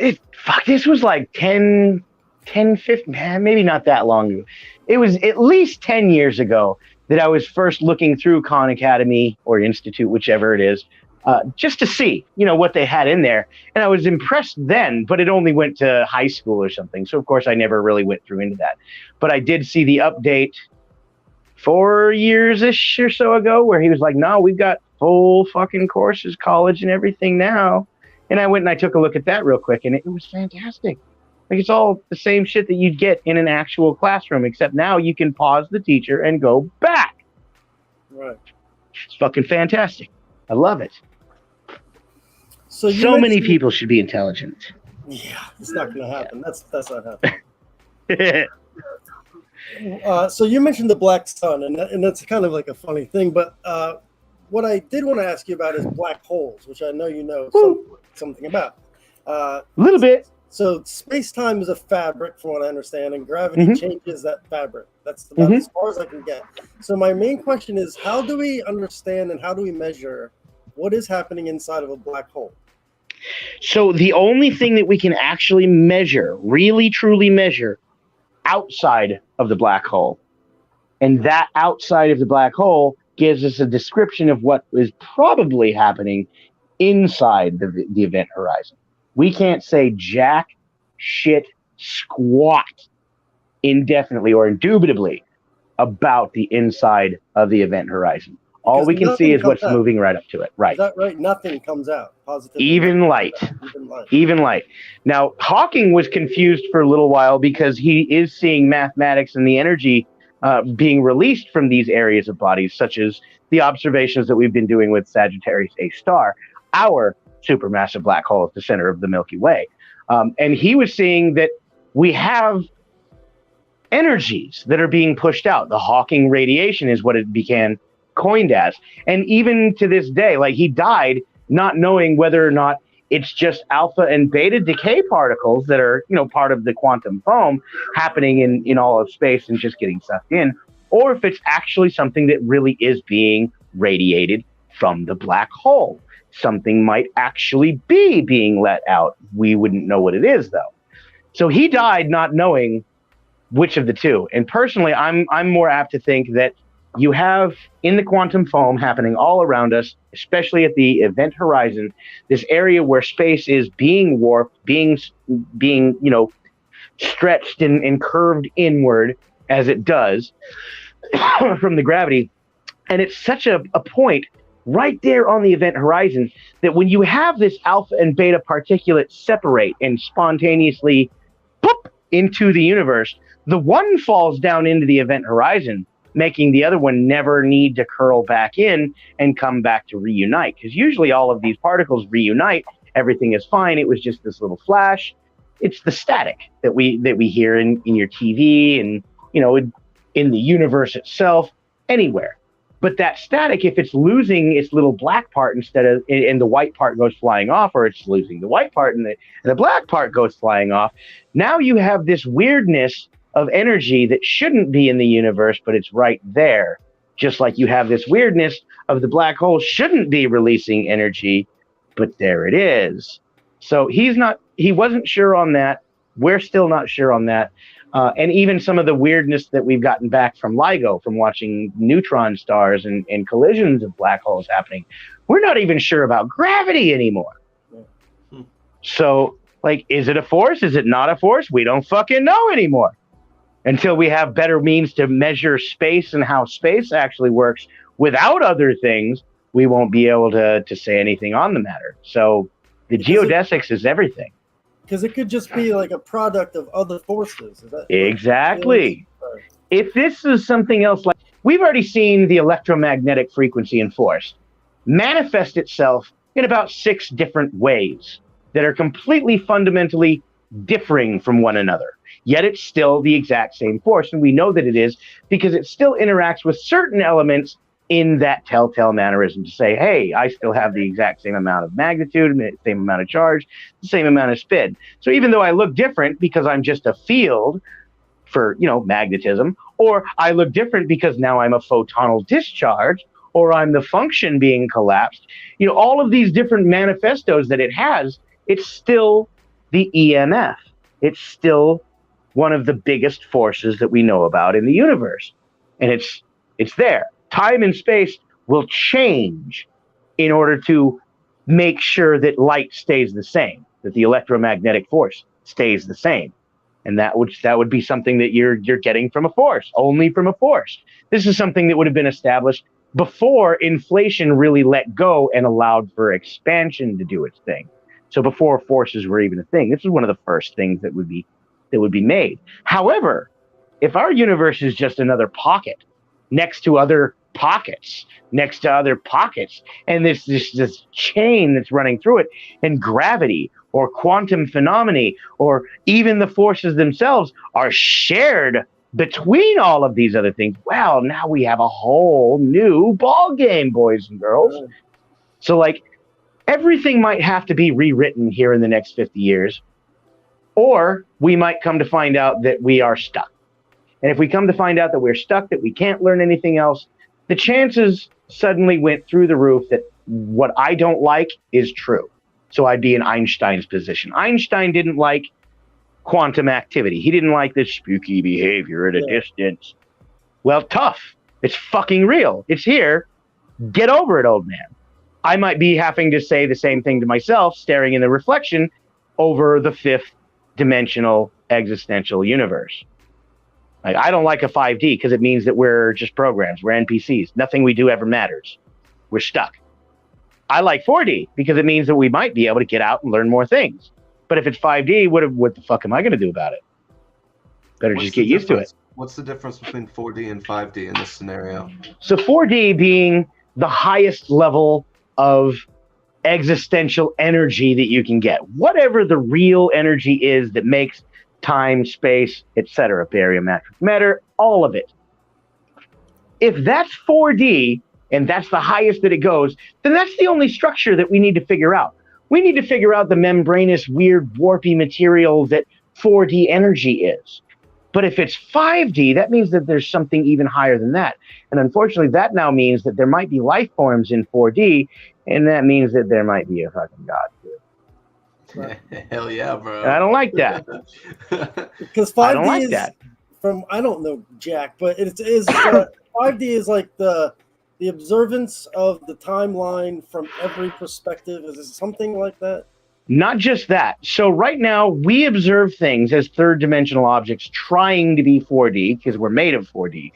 this was like 10, 15, maybe not that long ago. It was at least 10 years ago that I was first looking through Khan Academy or Institute, whichever it is, just to see, what they had in there. And I was impressed then, but it only went to high school or something. So, of course, I never really went through into that. But I did see the update 4 years-ish or so ago where he was like, no, we've got full fucking courses, college and everything now. And I went and I took a look at that real quick, and it was fantastic. Like, it's all the same shit that you'd get in an actual classroom, except now you can pause the teacher and go back. Right. It's fucking fantastic. I love it. So many people should be intelligent. Yeah, it's not going to happen. That's not happening. So you mentioned the black sun, and that's kind of like a funny thing. But what I did want to ask you about is black holes, which I know you know something about. A little bit. So space-time is a fabric, from what I understand, and gravity changes that fabric. That's about as far as I can get. So my main question is, how do we understand and how do we measure what is happening inside of a black hole? So the only thing that we can actually measure, really truly measure, outside of the black hole, and that outside of the black hole gives us a description of what is probably happening inside the event horizon. We can't say jack, shit, squat indefinitely or indubitably about the inside of the event horizon. All we can see is what's moving right up to it. Right. Is that right? Nothing comes out positively. Even light. Now, Hawking was confused for a little while because he is seeing mathematics and the energy being released from these areas of bodies, such as the observations that we've been doing with Sagittarius A star, our supermassive black hole at the center of the Milky Way. And he was seeing that we have energies that are being pushed out. The Hawking radiation is what it began coined as. And even to this day, like, he died not knowing whether or not it's just alpha and beta decay particles that are, part of the quantum foam happening in all of space and just getting sucked in, or if it's actually something that really is being radiated from the black hole. Something might actually be being let out. We wouldn't know what it is, though. So he died not knowing which of the two. And personally, I'm more apt to think that you have in the quantum foam happening all around us, especially at the event horizon, this area where space is being warped, being stretched and curved inward as it does from the gravity. And it's such a point right there on the event horizon that when you have this alpha and beta particulate separate and spontaneously pop into the universe, the one falls down into the event horizon, making the other one never need to curl back in and come back to reunite. Because usually all of these particles reunite, everything is fine. It was just this little flash. It's the static that we hear in your TV and in the universe itself, anywhere. But that static, if it's losing its little black part and the white part goes flying off, or it's losing the white part and the black part goes flying off, now you have this weirdness of energy that shouldn't be in the universe, but it's right there. Just like you have this weirdness of the black hole shouldn't be releasing energy, but there it is. So he wasn't sure on that. We're still not sure on that. And even some of the weirdness that we've gotten back from LIGO, from watching neutron stars and collisions of black holes happening, we're not even sure about gravity anymore. So, like, is it a force? Is it not a force? We don't fucking know anymore. Until we have better means to measure space and how space actually works without other things, we won't be able to say anything on the matter. So the geodesics is everything. Because it could just be like a product of other forces. Is that exactly. If this is something else, like we've already seen the electromagnetic frequency and force manifest itself in about 6 different ways that are completely fundamentally differing from one another. Yet it's still the exact same force, and we know that it is because it still interacts with certain elements in that telltale mannerism to say, hey, I still have the exact same amount of magnitude, the same amount of charge, the same amount of spin. So even though I look different because I'm just a field for, magnetism, or I look different because now I'm a photonal discharge, or I'm the function being collapsed, all of these different manifestos that it has, it's still the EMF. It's still one of the biggest forces that we know about in the universe. And it's there. Time and space will change in order to make sure that light stays the same, that the electromagnetic force stays the same. And that would be something that you're getting from a force, only from a force. This is something that would have been established before inflation really let go and allowed for expansion to do its thing. So before forces were even a thing, this is one of the first things that would be made. However, if our universe is just another pocket next to other pockets, and this chain that's running through it, and gravity or quantum phenomena or even the forces themselves are shared between all of these other things, well, now we have a whole new ball game, boys and girls. So, like, everything might have to be rewritten here in the next 50 years. Or we might come to find out that we are stuck. And if we come to find out that we're stuck, that we can't learn anything else, the chances suddenly went through the roof that what I don't like is true. So I'd be in Einstein's position. Einstein didn't like quantum activity. He didn't like this spooky behavior at a distance. Well, tough. It's fucking real. It's here. Get over it, old man. I might be having to say the same thing to myself, staring in the reflection over the 5th dimensional existential universe. Like, I don't like a 5D because it means that we're just programs. We're NPCs. Nothing we do ever matters. We're stuck. I like 4D because it means that we might be able to get out and learn more things. But if it's 5D, what the fuck am I going to do about it? Better just get used to it. What's the difference between 4D and 5D in this scenario? So 4D being the highest level of existential energy that you can get. Whatever the real energy is that makes time, space, etc., barometric matter, all of it. If that's 4D and that's the highest that it goes, then that's the only structure that we need to figure out. We need to figure out the membranous, weird, warpy material that 4D energy is. But if it's 5D, that means that there's something even higher than that. And unfortunately, that now means that there might be life forms in 4D, and that means that there might be a fucking God too. Hell yeah, bro. And I don't like that. Because 5D is that. I don't know, Jack, but it is 5D is like the observance of the timeline from every perspective. Is it something like that? Not just that. So right now, we observe things as third-dimensional objects trying to be 4D because we're made of 4D.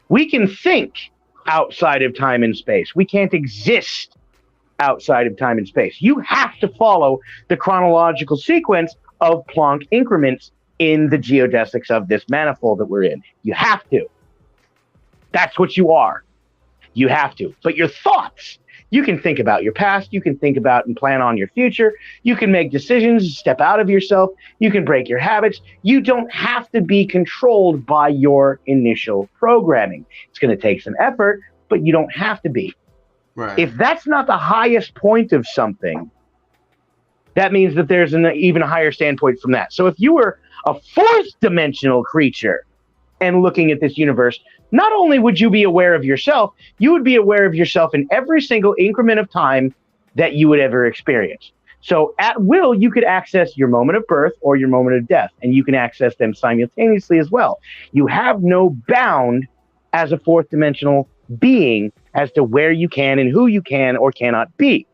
We can think outside of time and space. We can't exist outside of time and space. You have to follow the chronological sequence of Planck increments in the geodesics of this manifold that we're in. You have to. That's what you are. You have to. But your thoughts, you can think about your past, you can think about and plan on your future, you can make decisions, step out of yourself, you can break your habits. You don't have to be controlled by your initial programming. It's going to take some effort, but you don't have to be. Right. If that's not the highest point of something, that means that there's an even higher standpoint from that. So if you were a fourth dimensional creature and looking at this universe, not only would you be aware of yourself, you would be aware of yourself in every single increment of time that you would ever experience. So at will, you could access your moment of birth or your moment of death, and you can access them simultaneously as well. You have no bound as a fourth dimensional being as to where you can and who you can or cannot be.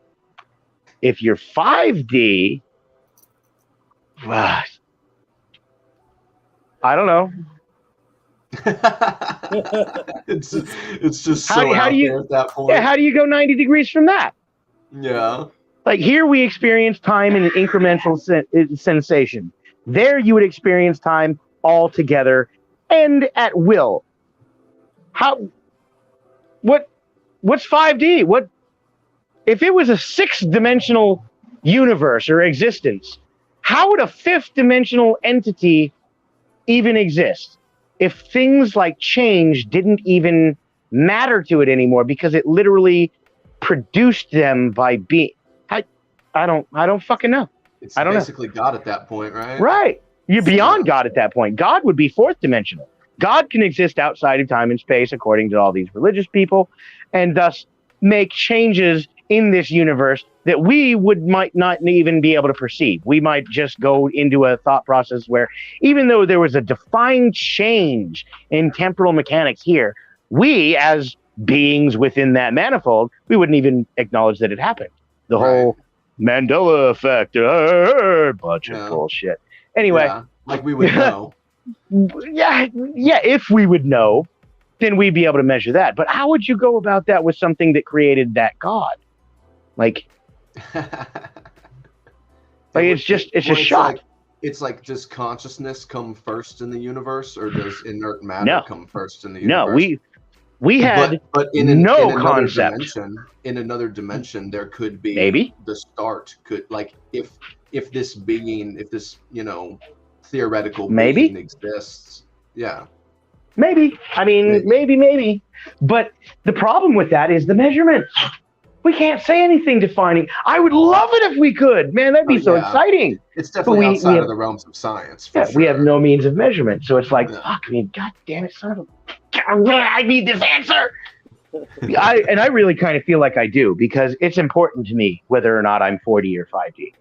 If you're 5D, I don't know. it's just so out there at that point. Yeah, how do you go 90 degrees from that? Yeah. Like here we experience time in an incremental sensation. There you would experience time all together and at will. What's 5D? What if it was a sixth dimensional universe or existence? How would a fifth dimensional entity even exist if things like change didn't even matter to it anymore because it literally produced them by being? I don't fucking know. It's basically God at that point, right? Right. You're beyond God at that point. God would be fourth dimensional. God can exist outside of time and space, according to all these religious people, and thus make changes in this universe that we might not even be able to perceive. We might just go into a thought process where, even though there was a defined change in temporal mechanics here, we, as beings within that manifold, we wouldn't even acknowledge that it happened. The whole Mandela effect, bunch of bullshit. Anyway, like we would know. Yeah, if we would know, then we'd be able to measure that. But how would you go about that with something that created that God? Like, it's just shock. It's like, does consciousness come first in the universe, or does inert matter come first in the universe? No, we had but in no concept. In another dimension, there could be maybe the start. Could, like, if this being, if this theoretical being exists, maybe. I mean, maybe. But the problem with that is the measurements. We can't say anything defining. I would love it if we could. Man, that'd be so exciting. It's definitely outside of the realms of science. For sure. We have no means of measurement. So it's like, fuck, I mean, God damn it, son of a... I need this answer. I really kind of feel like I do, because it's important to me whether or not I'm 4D or 5D.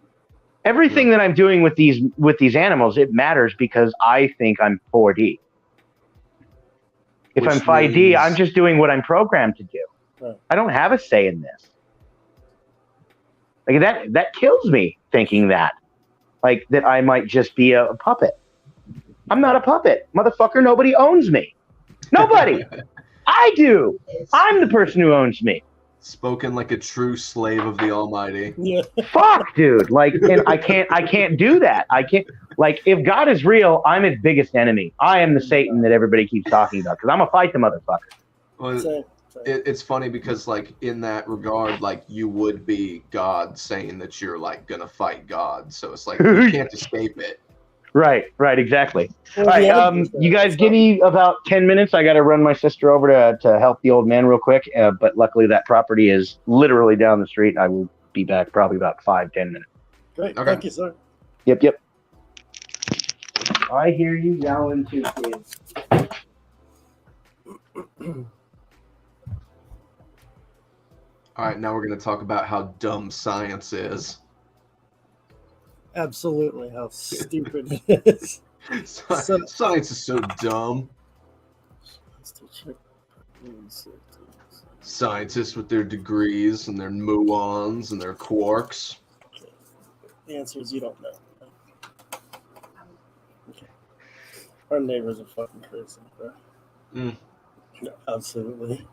Everything that I'm doing with these animals, it matters because I think I'm 4D. If I'm 5D, I'm just doing what I'm programmed to do. I don't have a say in this. Like that kills me, thinking that. Like that I might just be a puppet. I'm not a puppet. Motherfucker, nobody owns me. Nobody. I do. I'm the person who owns me. Spoken like a true slave of the Almighty. Yeah. Fuck, dude. Like, and I can't do that. I can't. Like, if God is real, I'm his biggest enemy. I am the Satan that everybody keeps talking about, because I'm gonna fight the motherfucker. Well, it's funny because, like, in that regard, like, you would be God saying that you're, like, gonna fight God. So it's like you can't escape it. Right, exactly. All right, you guys give me about 10 minutes. I got to run my sister over to help the old man real quick. But luckily that property is literally down the street. I will be back probably about 5-10 minutes. Great. Okay. Thank you, sir. Yep. I hear you yelling too, kids. All right, now we're going to talk about how dumb science is. Absolutely, how stupid it is. Science is so dumb. Scientists with their degrees and their muons and their quarks. Okay. The answer is you don't know. Okay. Our neighbors are fucking crazy, bro. No, absolutely.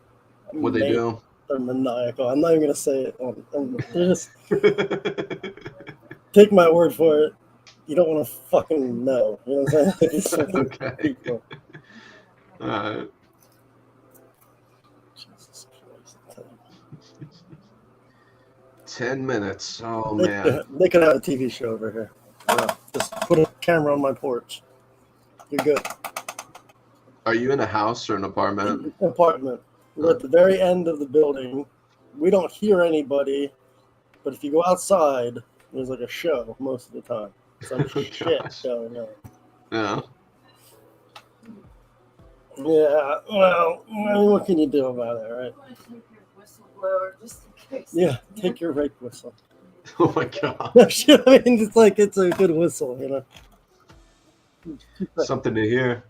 What they do? They're maniacal. I'm not even gonna say it. They're just. Take my word for it. You don't want to fucking know. You know what I'm saying? Okay. People. All right. Jesus Christ. 10 minutes. Oh, man. They could have a TV show over here. Just put a camera on my porch. You're good. Are you in a house or an apartment? An apartment. We're at the very end of the building. We don't hear anybody, but if you go outside, There's like a show most of the time. Some shit going on. Yeah. Yeah, well, I mean, what can you do about it, right? Just in case. Yeah, take your rape whistle. Oh my god. I mean, it's like it's a good whistle, you know. Something to hear.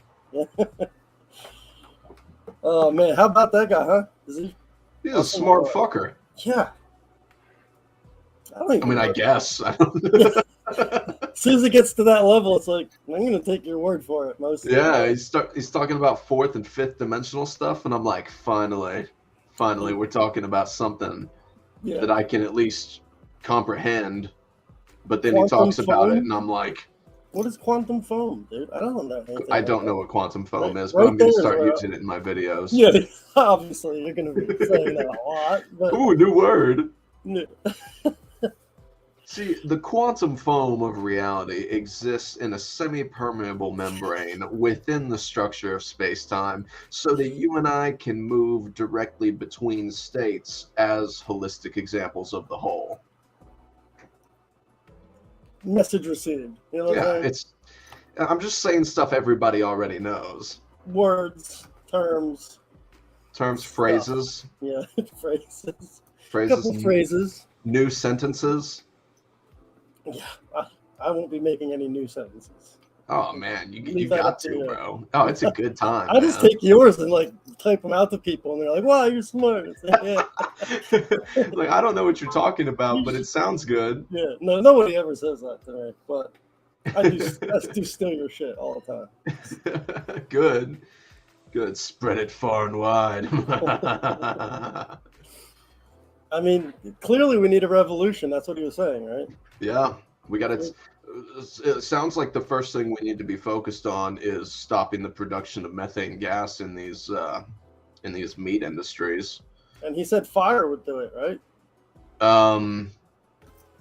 Oh man, how about that guy, huh? Is he? He's a smart fucker. Yeah. I mean, I guess. As soon as it gets to that level, it's like, I'm going to take your word for it. Yeah, he's talking about fourth and fifth dimensional stuff, and I'm like, finally, we're talking about something that I can at least comprehend. But then he talks about it, and I'm like, what is quantum foam, dude? I don't know anything. I don't know what quantum foam is, but I'm going to start using it in my videos. Yeah, obviously, you're going to be saying that a lot. But... Ooh, new word. Yeah. See, the quantum foam of reality exists in a semi-permeable membrane within the structure of space-time so that you and I can move directly between states as holistic examples of the whole. Message received. You know what I'm just saying stuff everybody already knows. Words, terms, phrases. Yeah, phrases. Phrases. Couple phrases. New sentences. Yeah, I won't be making any new sentences. Oh man, you got to, bro. Oh, it's a good time. I just take yours and like type them out to people, and they're like, "Wow, you're smart." Like, yeah. Like, I don't know what you're talking about, but it sounds good. Yeah, no, nobody ever says that to me, but I do steal your shit all the time. Good. Spread it far and wide. I mean, clearly we need a revolution. That's what he was saying, right? Yeah, we got it. It sounds like the first thing we need to be focused on is stopping the production of methane gas in these meat industries. And he said fire would do it, right?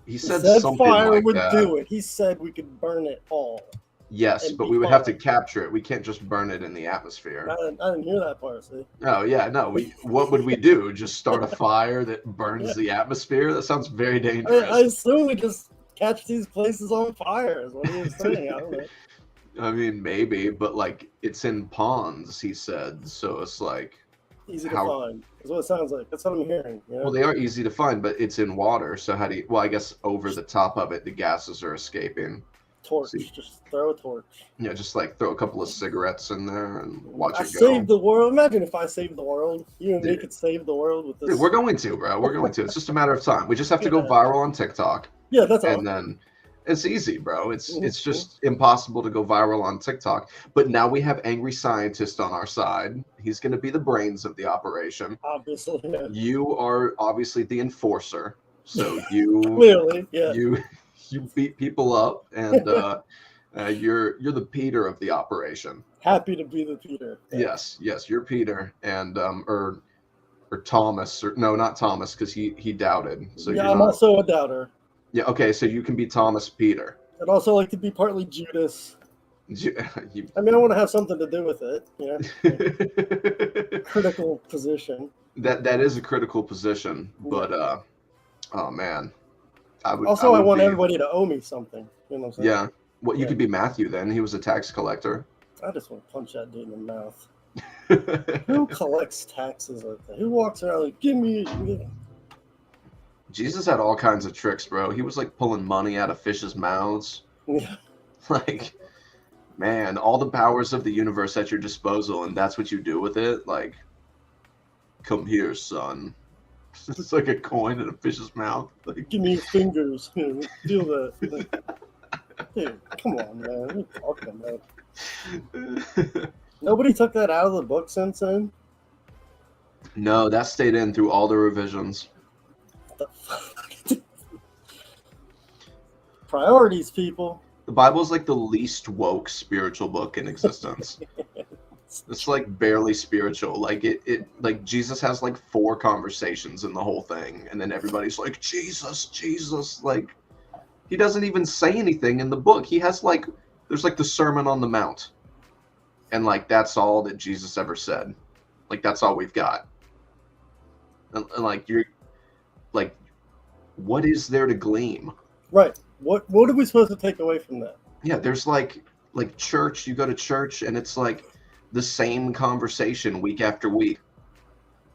He said something fire like would that. do it. He said we could burn it all. Yes, but we would have to capture it. We can't just burn it in the atmosphere. I didn't hear that part, see? Oh, yeah, no. What would we do? Just start a fire that burns the atmosphere? That sounds very dangerous. I assume we just catch these places on fire is what he was saying. I don't know. I mean, maybe, but like it's in ponds, he said. So it's like easy to find. That's what it sounds like. That's what I'm hearing. You know? Well, they are easy to find, but it's in water. So how do you? Well, I guess over the top of it, the gases are escaping. Torch. Just throw a torch. Yeah, just like throw a couple of cigarettes in there and watch it go. Save the world. Imagine if I saved the world. You and me could save the world with this. Dude, we're going to, bro. We're going to. It's just a matter of time. We just have to go viral on TikTok. Yeah, that's all. And then it's easy, bro. It's just impossible to go viral on TikTok. But now we have angry scientist on our side. He's going to be the brains of the operation. Obviously. Yeah. You are obviously the enforcer. So you clearly, yeah. You beat people up, and you're the Peter of the operation. Happy to be the Peter. Yeah. Yes, you're Peter, and or Thomas, or no, not Thomas, because he doubted. So yeah, I'm also a doubter. Yeah, okay, so you can be Thomas Peter. I'd also like to be partly Judas. I mean, I want to have something to do with it. You know, critical position. That is a critical position, but oh man. I want everybody to owe me something. You know what I'm saying? Yeah. Well, you could be Matthew then. He was a tax collector. I just want to punch that dude in the mouth. Who collects taxes like that? Who walks around like, give me... Jesus had all kinds of tricks, bro. He was like pulling money out of fishes' mouths. Yeah. Like, man, all the powers of the universe at your disposal, and that's what you do with it? Like, come here, son. It's like a coin in a fish's mouth. Like, give me your fingers. Feel that. Dude, come on, man. What are you talking about? Nobody took that out of the book since then? No, that stayed in through all the revisions. What the fuck? Priorities, people. The Bible is like the least woke spiritual book in existence. It's like barely spiritual. Like it like Jesus has like 4 conversations in the whole thing, and then everybody's like, Jesus. Like, he doesn't even say anything in the book. He has like, there's like the Sermon on the Mount, and like that's all that Jesus ever said. Like, that's all we've got. And like, you're like, what is there to glean? Right. What are we supposed to take away from that? Yeah, there's like church. You go to church, and it's like the same conversation week after week.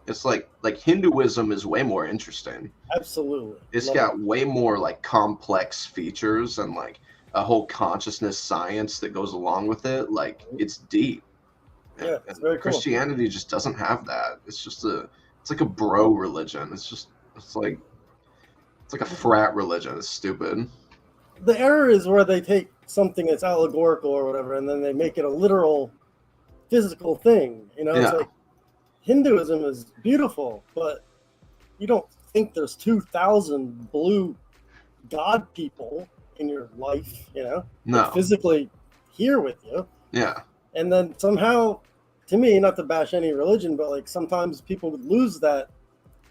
It's like Hinduism is way more interesting. Absolutely. It's Love got it. way more like complex features and like a whole consciousness science that goes along with it. Like it's deep. Yeah, it's very cool. Christianity just doesn't have that. It's like a bro religion. It's like a frat religion. It's stupid. The error is where they take something that's allegorical or whatever, and then they make it a literal physical thing. You know, it's Yeah. like Hinduism is beautiful, but you don't think there's 2,000 blue god people in your life, you know, No. like physically here with you. Yeah. And then somehow, to me, not to bash any religion, but like sometimes people would lose that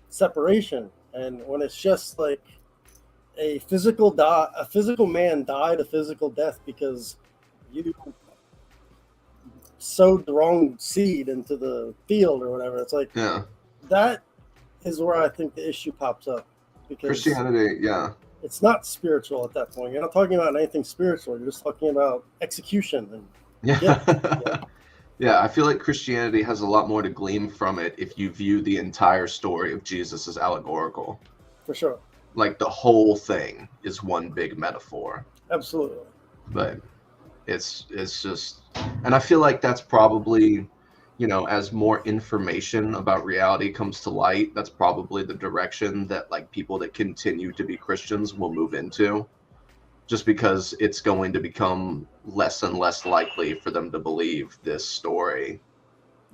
separation. And when it's just like a physical man died a physical death because you sowed the wrong seed into the field or whatever, it's like that is where I think the issue pops up, because Christianity, it's not spiritual at that point. You're not talking about anything spiritual. You're just talking about execution and Yeah, I feel like Christianity has a lot more to glean from it if you view the entire story of Jesus as allegorical. For sure. Like the whole thing is one big metaphor. Absolutely. But it's just, and I feel like that's probably, you know, as more information about reality comes to light, that's probably the direction that like people that continue to be Christians will move into. Just because it's going to become less and less likely for them to believe this story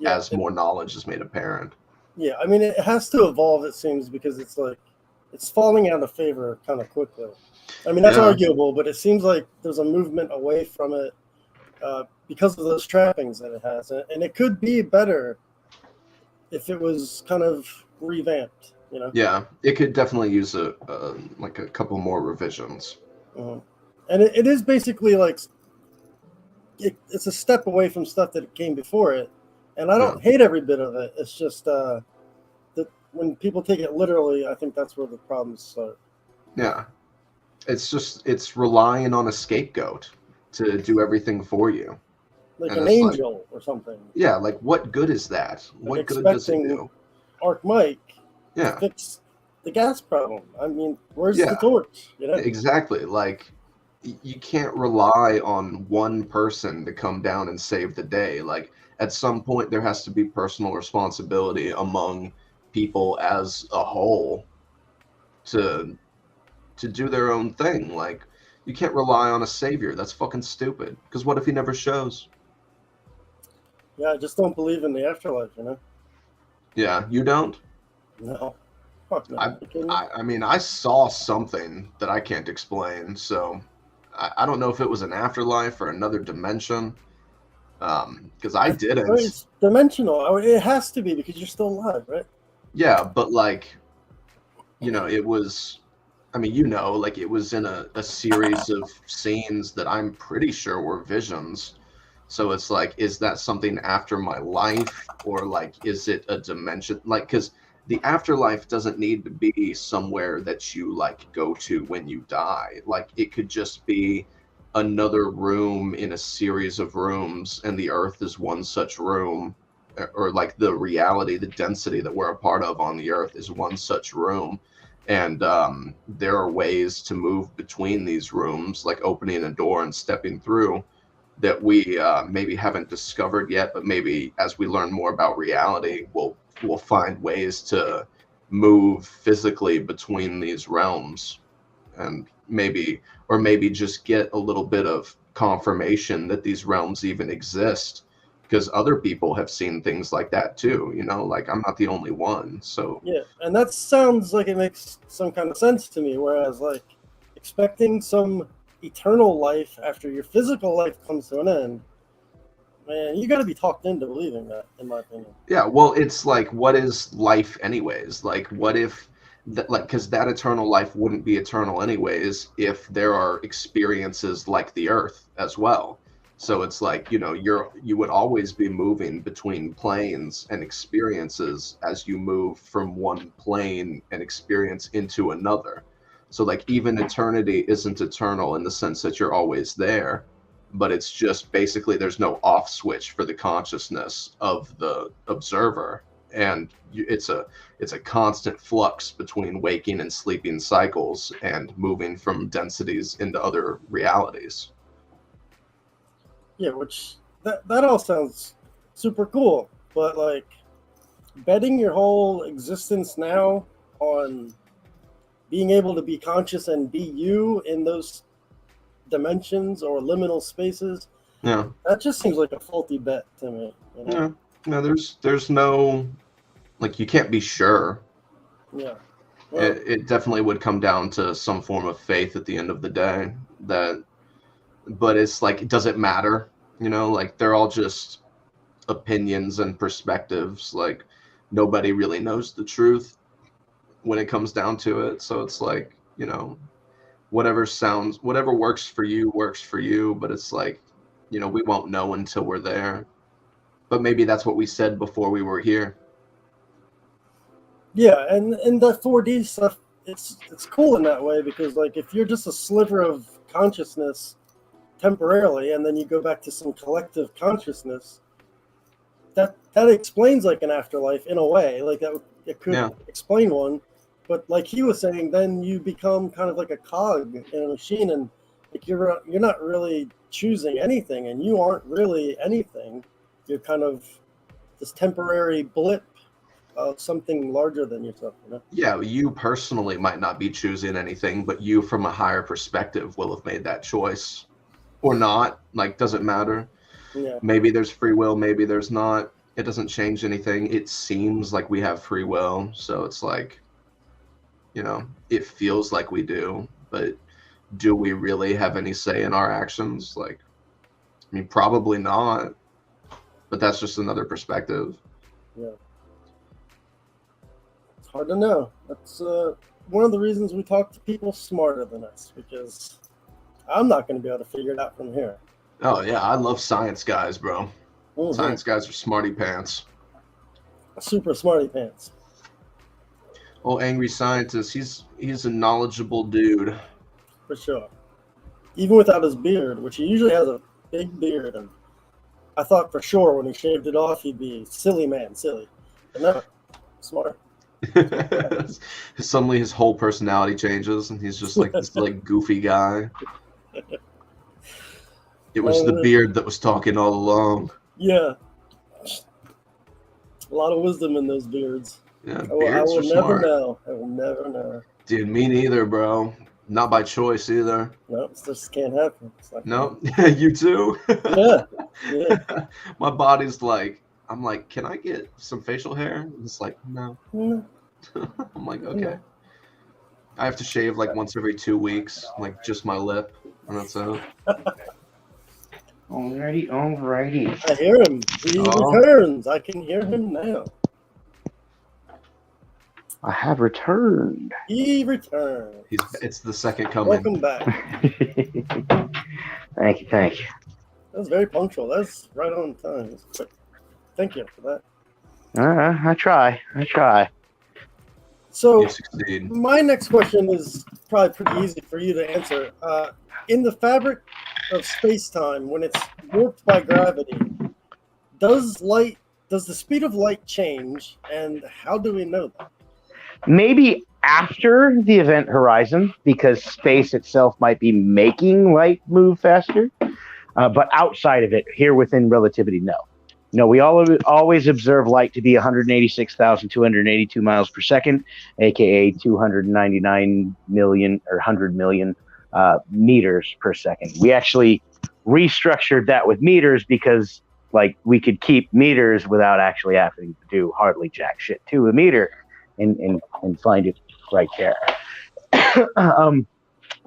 as more knowledge is made apparent. Yeah, I mean, it has to evolve, it seems, because it's like it's falling out of favor kind of quickly. I mean, that's arguable, but it seems like there's a movement away from it because of those trappings that it has. And it could be better if it was kind of revamped, you know? Yeah, it could definitely use a couple more revisions. And it is basically like it's a step away from stuff that came before it, and I don't hate every bit of it. It's just that when people take it literally, I think that's where the problems start. Yeah, it's relying on a scapegoat to do everything for you, like an angel or something. Yeah, like what good is that? What good does it do? Arc Mike, yeah, fix the gas problem. I mean, where's the torch? You know? Exactly. Like you can't rely on one person to come down and save the day. Like at some point there has to be personal responsibility among people as a whole to do their own thing. Like you can't rely on a savior. That's fucking stupid. Because what if he never shows? Yeah, I just don't believe in the afterlife, you know? Yeah, you don't? No. I mean, I saw something that I can't explain, so I don't know if it was an afterlife or another dimension, because I didn't. It's dimensional. It has to be because you're still alive, right? Yeah, but like, you know, it was, I mean, you know, like it was in a series of scenes that I'm pretty sure were visions. So it's like, is that something after my life, or like, is it a dimension? Like, because the afterlife doesn't need to be somewhere that you like go to when you die. Like it could just be another room in a series of rooms, and the earth is one such room, or like the reality, the density that we're a part of on the earth is one such room. And there are ways to move between these rooms, like opening a door and stepping through, that we maybe haven't discovered yet, but maybe as we learn more about reality, we'll find ways to move physically between these realms, and maybe just get a little bit of confirmation that these realms even exist, because other people have seen things like that too, you know, like I'm not the only one. So yeah, and that sounds like it makes some kind of sense to me, whereas like expecting some eternal life after your physical life comes to an end, man, you got to be talked into believing that, in my opinion. Yeah, well, it's like, what is life anyways? Like, what if, because that eternal life wouldn't be eternal anyways if there are experiences like the earth as well. So it's like, you know, you would always be moving between planes and experiences as you move from one plane and experience into another. So like even eternity isn't eternal in the sense that you're always there, but it's just basically there's no off switch for the consciousness of the observer, and it's a constant flux between waking and sleeping cycles and moving from densities into other realities. Yeah, which that all sounds super cool, but like betting your whole existence now on being able to be conscious and be you in those dimensions or liminal spaces, that just seems like a faulty bet to me. You know? No, there's no, like, you can't be sure. Yeah. Well, it definitely would come down to some form of faith at the end of the day. But it's like, does it matter? You know, like, they're all just opinions and perspectives. Like, nobody really knows the truth when it comes down to it. So it's like, you know, whatever works for you, but it's like, you know, we won't know until we're there. But maybe that's what we said before we were here. Yeah, and the 4D stuff, it's cool in that way, because like if you're just a sliver of consciousness temporarily and then you go back to some collective consciousness, that explains like an afterlife in a way. Like it could explain one. But like he was saying, then you become kind of like a cog in a machine, and like you're not really choosing anything, and you aren't really anything. You're kind of this temporary blip of something larger than yourself. You know? Yeah, you personally might not be choosing anything, but you from a higher perspective will have made that choice. Or not. Like, doesn't matter. Yeah. Maybe there's free will, maybe there's not. It doesn't change anything. It seems like we have free will, so it's like, you know, it feels like we do, but do we really have any say in our actions? Like, I mean, probably not, but that's just another perspective. Yeah. It's hard to know. That's one of the reasons we talk to people smarter than us, because I'm not going to be able to figure it out from here. Oh, yeah, I love science guys, bro. Mm-hmm. Science guys are smarty pants. Super smarty pants. Oh, angry scientist. He's a knowledgeable dude. For sure. Even without his beard, which he usually has a big beard, and I thought for sure when he shaved it off he'd be silly. But no, smart. Suddenly his whole personality changes and he's just like this like goofy guy. It was the beard that was talking all along. Yeah. A lot of wisdom in those beards. Yeah, I will never know. I will never know. Dude, me neither, bro. Not by choice either. No, it just can't happen. No, you too? Yeah. My body's like, I'm like, can I get some facial hair? It's like, no. I'm like, okay. I have to shave like once every 2 weeks, like just my lip, and that's it. Alrighty. I hear him. He returns. I can hear him now. I have returned. He returned. It's the second coming. Welcome back. Thank you. That was very punctual. That's right on time. Thank you for that. I try. So You succeed. My next question is probably pretty easy for you to answer. In the fabric of space-time, when it's warped by gravity, does the speed of light change, and how do we know that? Maybe after the event horizon, because space itself might be making light move faster. But outside of it, here within relativity, no. No, we always observe light to be 186,282 miles per second, aka 299 million or 100 million meters per second. We actually restructured that with meters because, like, we could keep meters without actually having to do hardly jack shit to a meter and find it right there.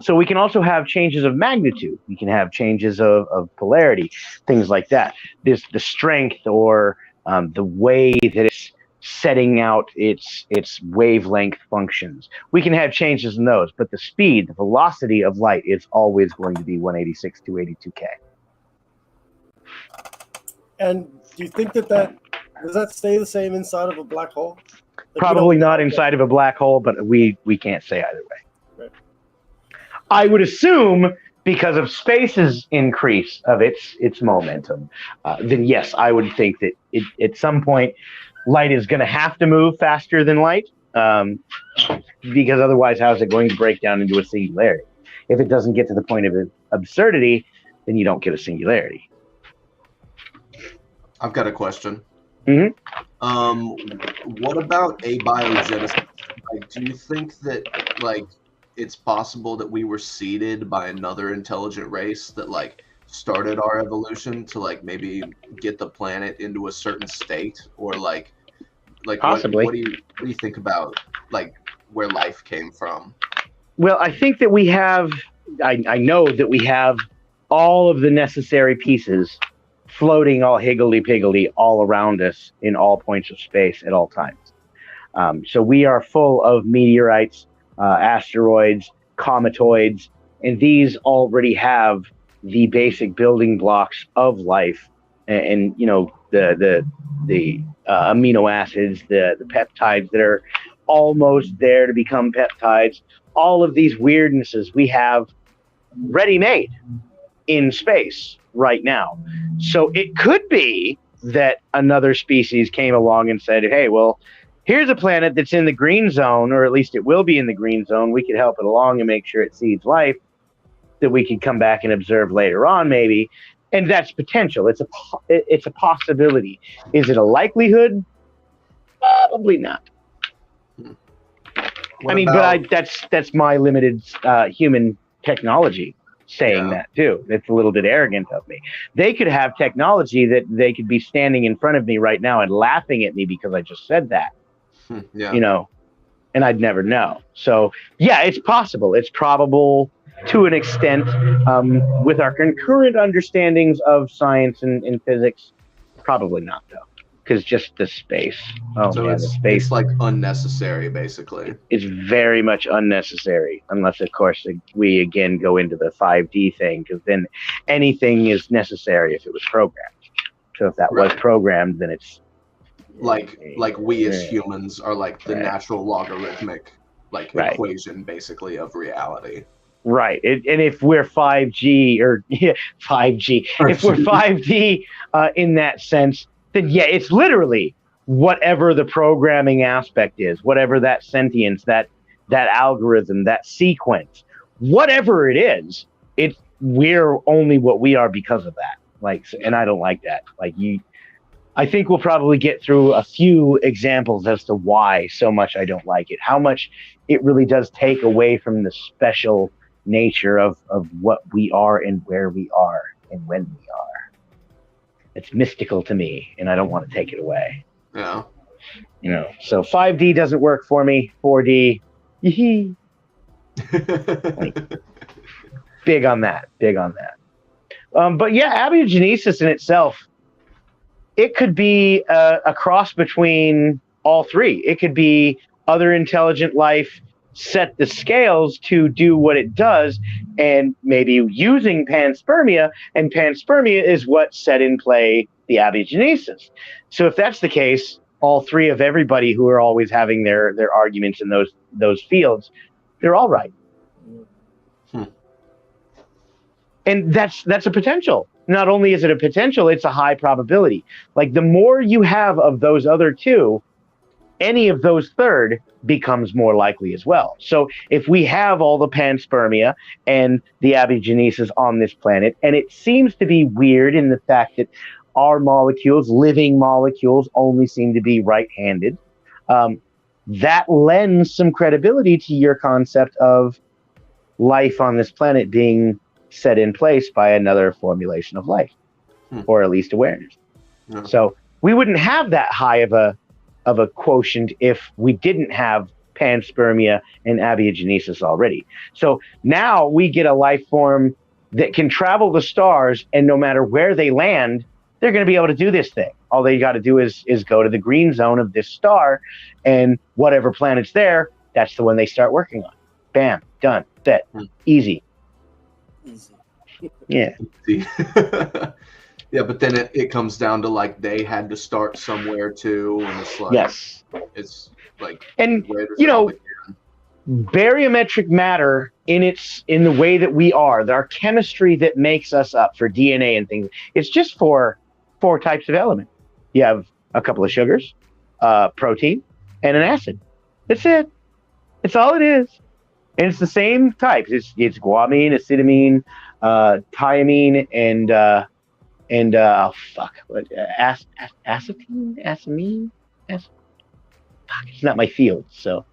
So we can also have changes of magnitude. We can have changes of polarity, things like that. The strength or the way that it's setting out its wavelength functions. We can have changes in those, but the speed, the velocity of light is always going to be 186 to 82K. And do you think that does that stay the same inside of a black hole? Probably not inside of a black hole, but we can't say either way. Right. I would assume because of space's increase of its momentum, then yes, I would think that at some point light is going to have to move faster than light, because otherwise how is it going to break down into a singularity? If it doesn't get to the point of absurdity, then you don't get a singularity. I've got a question. Mm-hmm. What about abiogenesis? Like, do you think that like it's possible that we were seeded by another intelligent race that like started our evolution to like maybe get the planet into a certain state, or like possibly? What do you think about like where life came from? Well, I think that we have. I know that we have all of the necessary pieces floating all higgledy-piggledy all around us in all points of space at all times. So we are full of meteorites, asteroids, cometoids, and these already have the basic building blocks of life, and you know the amino acids, the peptides that are almost there to become peptides. All of these weirdnesses we have ready-made in space right now. So it could be that another species came along and said, hey, well, here's a planet that's in the green zone, or at least it will be in the green zone. We could help it along and make sure it seeds life that we could come back and observe later on, maybe. And that's potential. It's a possibility. Is it a likelihood? Probably not. That's my limited human technology saying that too. It's a little bit arrogant of me. They could have technology that they could be standing in front of me right now and laughing at me because I just said that. You know, and I'd never know. So yeah, it's possible. It's probable to an extent, with our concurrent understandings of science and physics. Probably not though. Because just the space. It's like unnecessary, basically. It's very much unnecessary, unless, of course, we again go into the 5D thing, because then anything is necessary if it was programmed. So if that was programmed, then it's like we as humans are like the natural logarithmic equation, basically, of reality. Right. And if we're 5G or 5G, if we're 5D in that sense, then yeah, it's literally whatever the programming aspect is, whatever that sentience, that algorithm, that sequence, whatever it is, we're only what we are because of that. Like, and I don't like that. Like I think we'll probably get through a few examples as to why so much I don't like it. How much it really does take away from the special nature of what we are and where we are and when we are. It's mystical to me, and I don't want to take it away. Yeah. You know, so 5D doesn't work for me. 4D, big on that. But yeah, abiogenesis in itself, it could be a cross between all three. It could be other intelligent life set the scales to do what it does, and maybe using panspermia, and panspermia is what set in play the abiogenesis. So if that's the case, all three of everybody who are always having their arguments in those fields, they're all right. And that's a potential. Not only is it a potential, it's a high probability. Like the more you have of those other two, any of those third becomes more likely as well. So if we have all the panspermia and the abiogenesis on this planet, and it seems to be weird in the fact that our molecules, living molecules, only seem to be right-handed, that lends some credibility to your concept of life on this planet being set in place by another formulation of life, or at least awareness. So we wouldn't have that high of a quotient if we didn't have panspermia and abiogenesis already. So now we get a life form that can travel the stars, and no matter where they land, they're going to be able to do this thing. All they got to do is go to the green zone of this star, and whatever planet's there, that's the one they start working on. Bam, done, set, easy. Yeah. Yeah, but then it comes down to like they had to start somewhere too, and it's like yes, it's like, and you know, Barometric matter in the way that we are, our chemistry that makes us up for DNA and things, it's just four types of element. You have a couple of sugars, protein, and an acid. That's it. That's all it is. And it's the same types. It's guanine, acetylene, thiamine, and acetylene, fuck, it's not my field, so.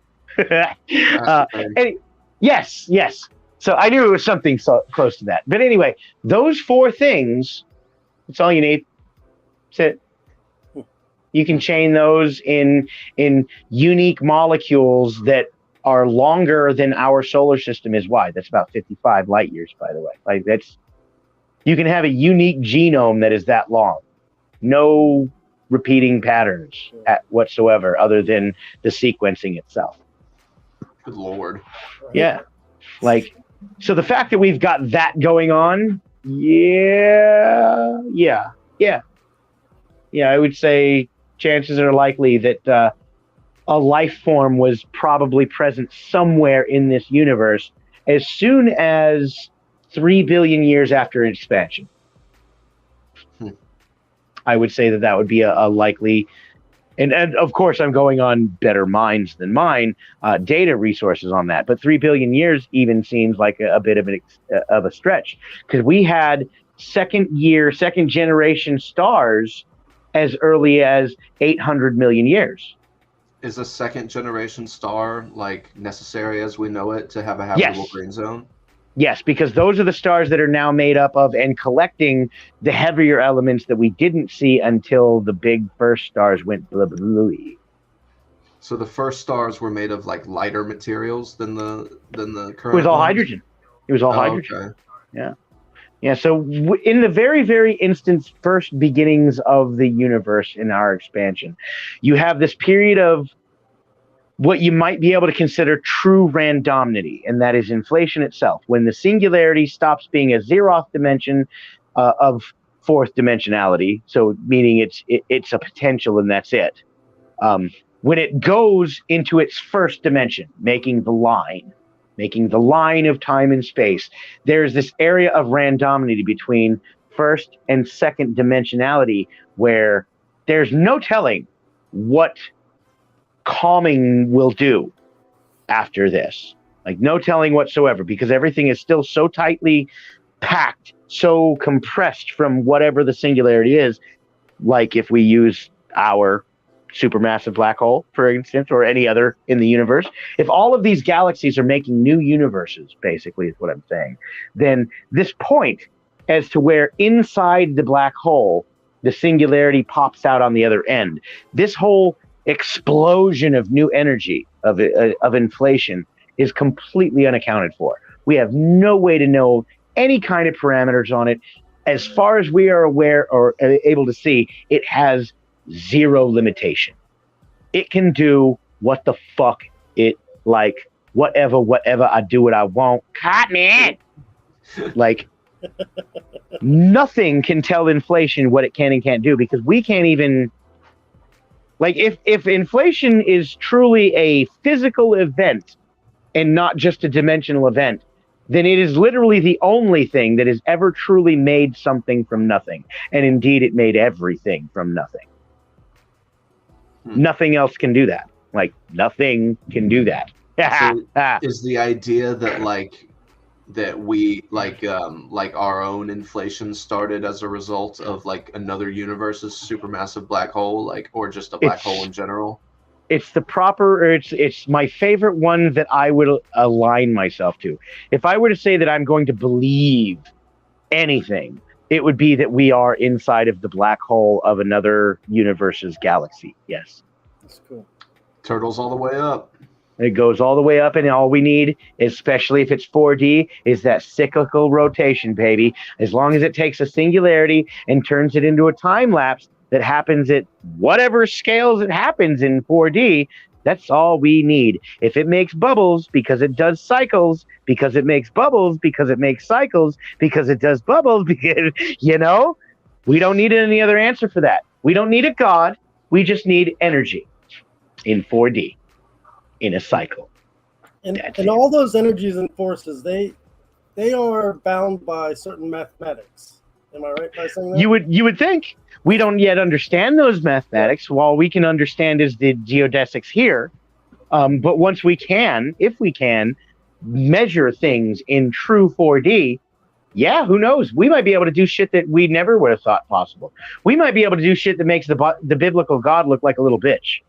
Yes. So I knew it was something so close to that. But anyway, those four things, that's all you need. That's it. You can chain those in unique molecules that are longer than our solar system is wide. That's about 55 light years, by the way. Like you can have a unique genome that is that long. No repeating patterns whatsoever other than the sequencing itself. Good Lord. Yeah. Like, so the fact that we've got that going on, yeah, I would say chances are likely that a life form was probably present somewhere in this universe as soon as 3 billion years after expansion. I would say that would be a likely, and of course I'm going on better minds than mine, data resources on that. But 3 billion years even seems like a bit of a stretch, because we had second generation stars as early as 800 million years. Is a second generation star like necessary as we know it to have a habitable green zone? Yes, because those are the stars that are now made up of and collecting the heavier elements that we didn't see until the big first stars went blue. So the first stars were made of like lighter materials than the current. It was all ones? hydrogen. It was all hydrogen. Okay. Yeah. So in the very, very first beginnings of the universe in our expansion, you have this period of what you might be able to consider true randomnity, and that is inflation itself. When the singularity stops being a zeroth dimension of fourth dimensionality, so meaning it's a potential and that's it. When it goes into its first dimension, making the line of time and space, there's this area of randomnity between first and second dimensionality where there's no telling what calming will do after this. Like, no telling whatsoever, because everything is still so tightly packed, so compressed from whatever the singularity is. Like if we use our supermassive black hole, for instance, or any other in the universe, if all of these galaxies are making new universes, basically is what I'm saying, then this point as to where inside the black hole the singularity pops out on the other end, this whole explosion of new energy of inflation is completely unaccounted for. We have no way to know any kind of parameters on it. As far as we are aware or able to see, it has zero limitation. It can do what the fuck it like, whatever, I do what I want. Caught me. Like, nothing can tell inflation what it can and can't do, because we can't even, like, if inflation is truly a physical event and not just a dimensional event, then it is literally the only thing that has ever truly made something from nothing. And indeed, it made everything from nothing. Nothing else can do that. Like, nothing can do that. So is the idea that we our own inflation started as a result of like another universe's supermassive black hole, like, or just a black hole in general? It's the proper, it's my favorite one that I would align myself to. If I were to say that I'm going to believe anything, it would be that we are inside of the black hole of another universe's galaxy. Yes. That's cool. Turtles all the way up. It goes all the way up, and all we need, especially if it's 4D, is that cyclical rotation, baby. As long as it takes a singularity and turns it into a time lapse that happens at whatever scales it happens in 4D, that's all we need. If it makes bubbles because it does cycles, because it makes bubbles, because it makes cycles, because it does bubbles, because, we don't need any other answer for that. We don't need a god. We just need energy in 4D in a cycle. And all those energies and forces, they are bound by certain mathematics. Am I right by saying that? You would think. We don't yet understand those mathematics. All we can understand is the geodesics here. But once we can, if we can, measure things in true 4D, yeah, who knows? We might be able to do shit that we never would have thought possible. We might be able to do shit that makes the biblical God look like a little bitch.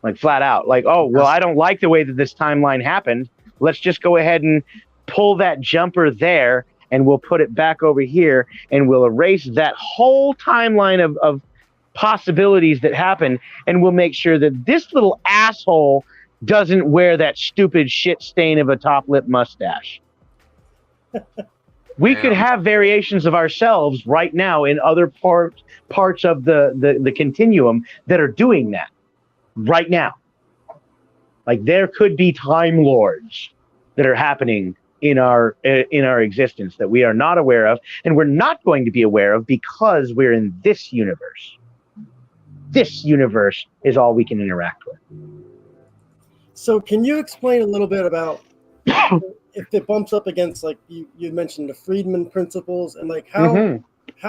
Like flat out. Like, oh, well, I don't like the way that this timeline happened. Let's just go ahead and pull that jumper there, and we'll put it back over here, and we'll erase that whole timeline of possibilities that happen, and we'll make sure that this little asshole doesn't wear that stupid shit stain of a top lip mustache. We could have variations of ourselves right now in other parts of the continuum that are doing that right now. Like there could be time lords that are happening in our existence that we are not aware of, and we're not going to be aware of because we're in this universe. This universe is all we can interact with. So can you explain a little bit about if it bumps up against, like you mentioned, the Friedman principles, and like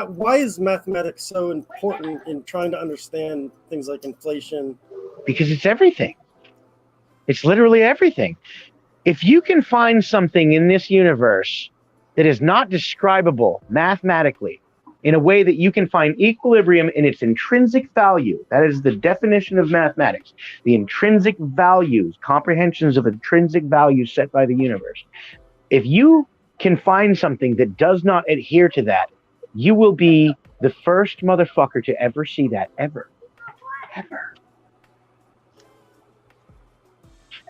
why is mathematics so important in trying to understand things like inflation? Because it's everything. It's literally everything. If you can find something in this universe that is not describable mathematically in a way that you can find equilibrium in its intrinsic value, that is the definition of mathematics, the intrinsic values, comprehensions of intrinsic values set by the universe. If you can find something that does not adhere to that, you will be the first motherfucker to ever see that, ever. Ever.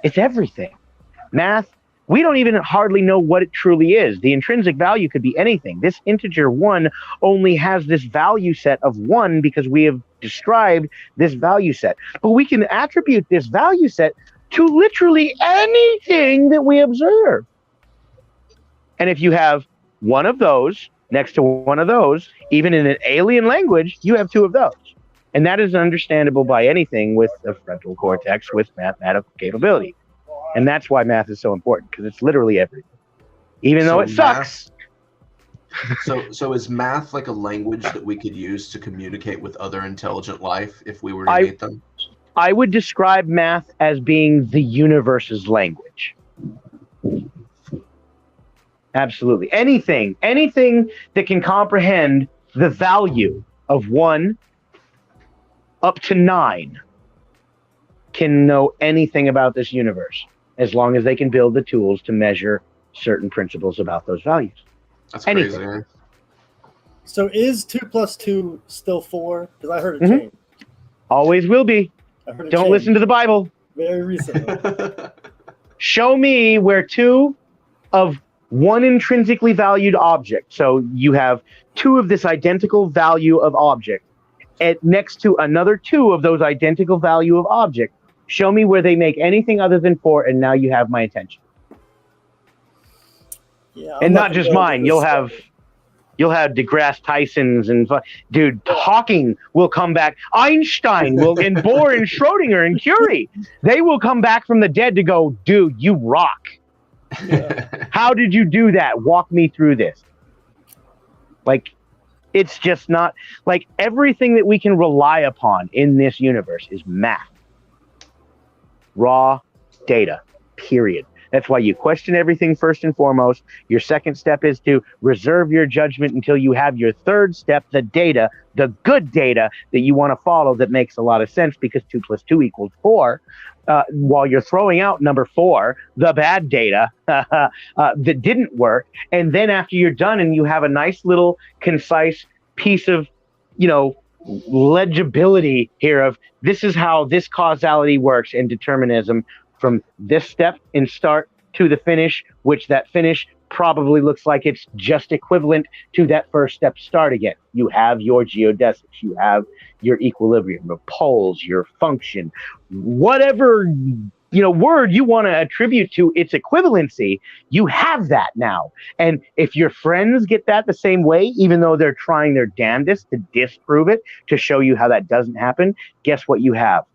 It's everything. Math, we don't even hardly know what it truly is. The intrinsic value could be anything. This integer 1 only has this value set of 1 because we have described this value set. But we can attribute this value set to literally anything that we observe. And if you have one of those next to one of those, even in an alien language, you have two of those. And that is understandable by anything with a frontal cortex with mathematical capability. And that's why math is so important, because it's literally everything. Even though it sucks. So is math like a language that we could use to communicate with other intelligent life if we were to meet them? I would describe math as being the universe's language. Absolutely. Anything that can comprehend the value of 1 up to 9 can know anything about this universe, as long as they can build the tools to measure certain principles about those values. That's crazy. Man. So is 2 + 2 still 4? Because I heard it change. Always will be. Don't listen to the Bible. Very recently. Show me where 2 of one intrinsically valued object, so you have 2 of this identical value of object, and next to another 2 of those identical value of object. Show me where they make anything other than 4, and now you have my attention. Yeah, and not just mine. You'll have deGrasse Tyson's and dude, Hawking will come back. Einstein will, and Bohr and Schrodinger and Curie. They will come back from the dead to go, dude, you rock. Yeah. How did you do that? Walk me through this. Like, it's just not like everything that we can rely upon in this universe is math. Raw data, period. That's why you question everything first and foremost. Your second step is to reserve your judgment until you have your third step, the data, the good data that you want to follow that makes a lot of sense, because 2 + 2 = 4. While you're throwing out number 4, the bad data that didn't work. And then after you're done and you have a nice little concise piece of, legibility here of this is how this causality works and determinism from this step in start to the finish, which that finish probably looks like it's just equivalent to that first step start again. You have your geodesics, you have your equilibrium, your poles, your function, whatever word you want to attribute to its equivalency, you have that now. And if your friends get that the same way, even though they're trying their damnedest to disprove it, to show you how that doesn't happen, guess what you have?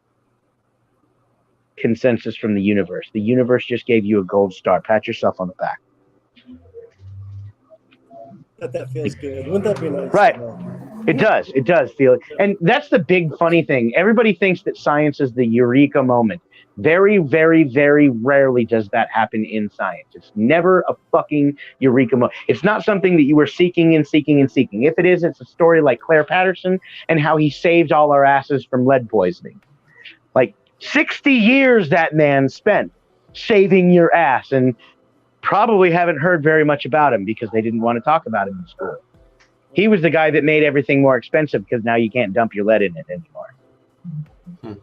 consensus from the universe. The universe just gave you a gold star. Pat yourself on the back. That feels good. Wouldn't that be nice? Right. It does feel it. And that's the big funny thing. Everybody thinks that science is the eureka moment. Very, very, very rarely does that happen in science. It's never a fucking eureka moment. It's not something that you were seeking and seeking and seeking. If it is, it's a story like Claire Patterson and how he saved all our asses from lead poisoning. Like 60 years that man spent saving your ass, and probably haven't heard very much about him because they didn't want to talk about him in school. He was the guy that made everything more expensive because now you can't dump your lead in it anymore.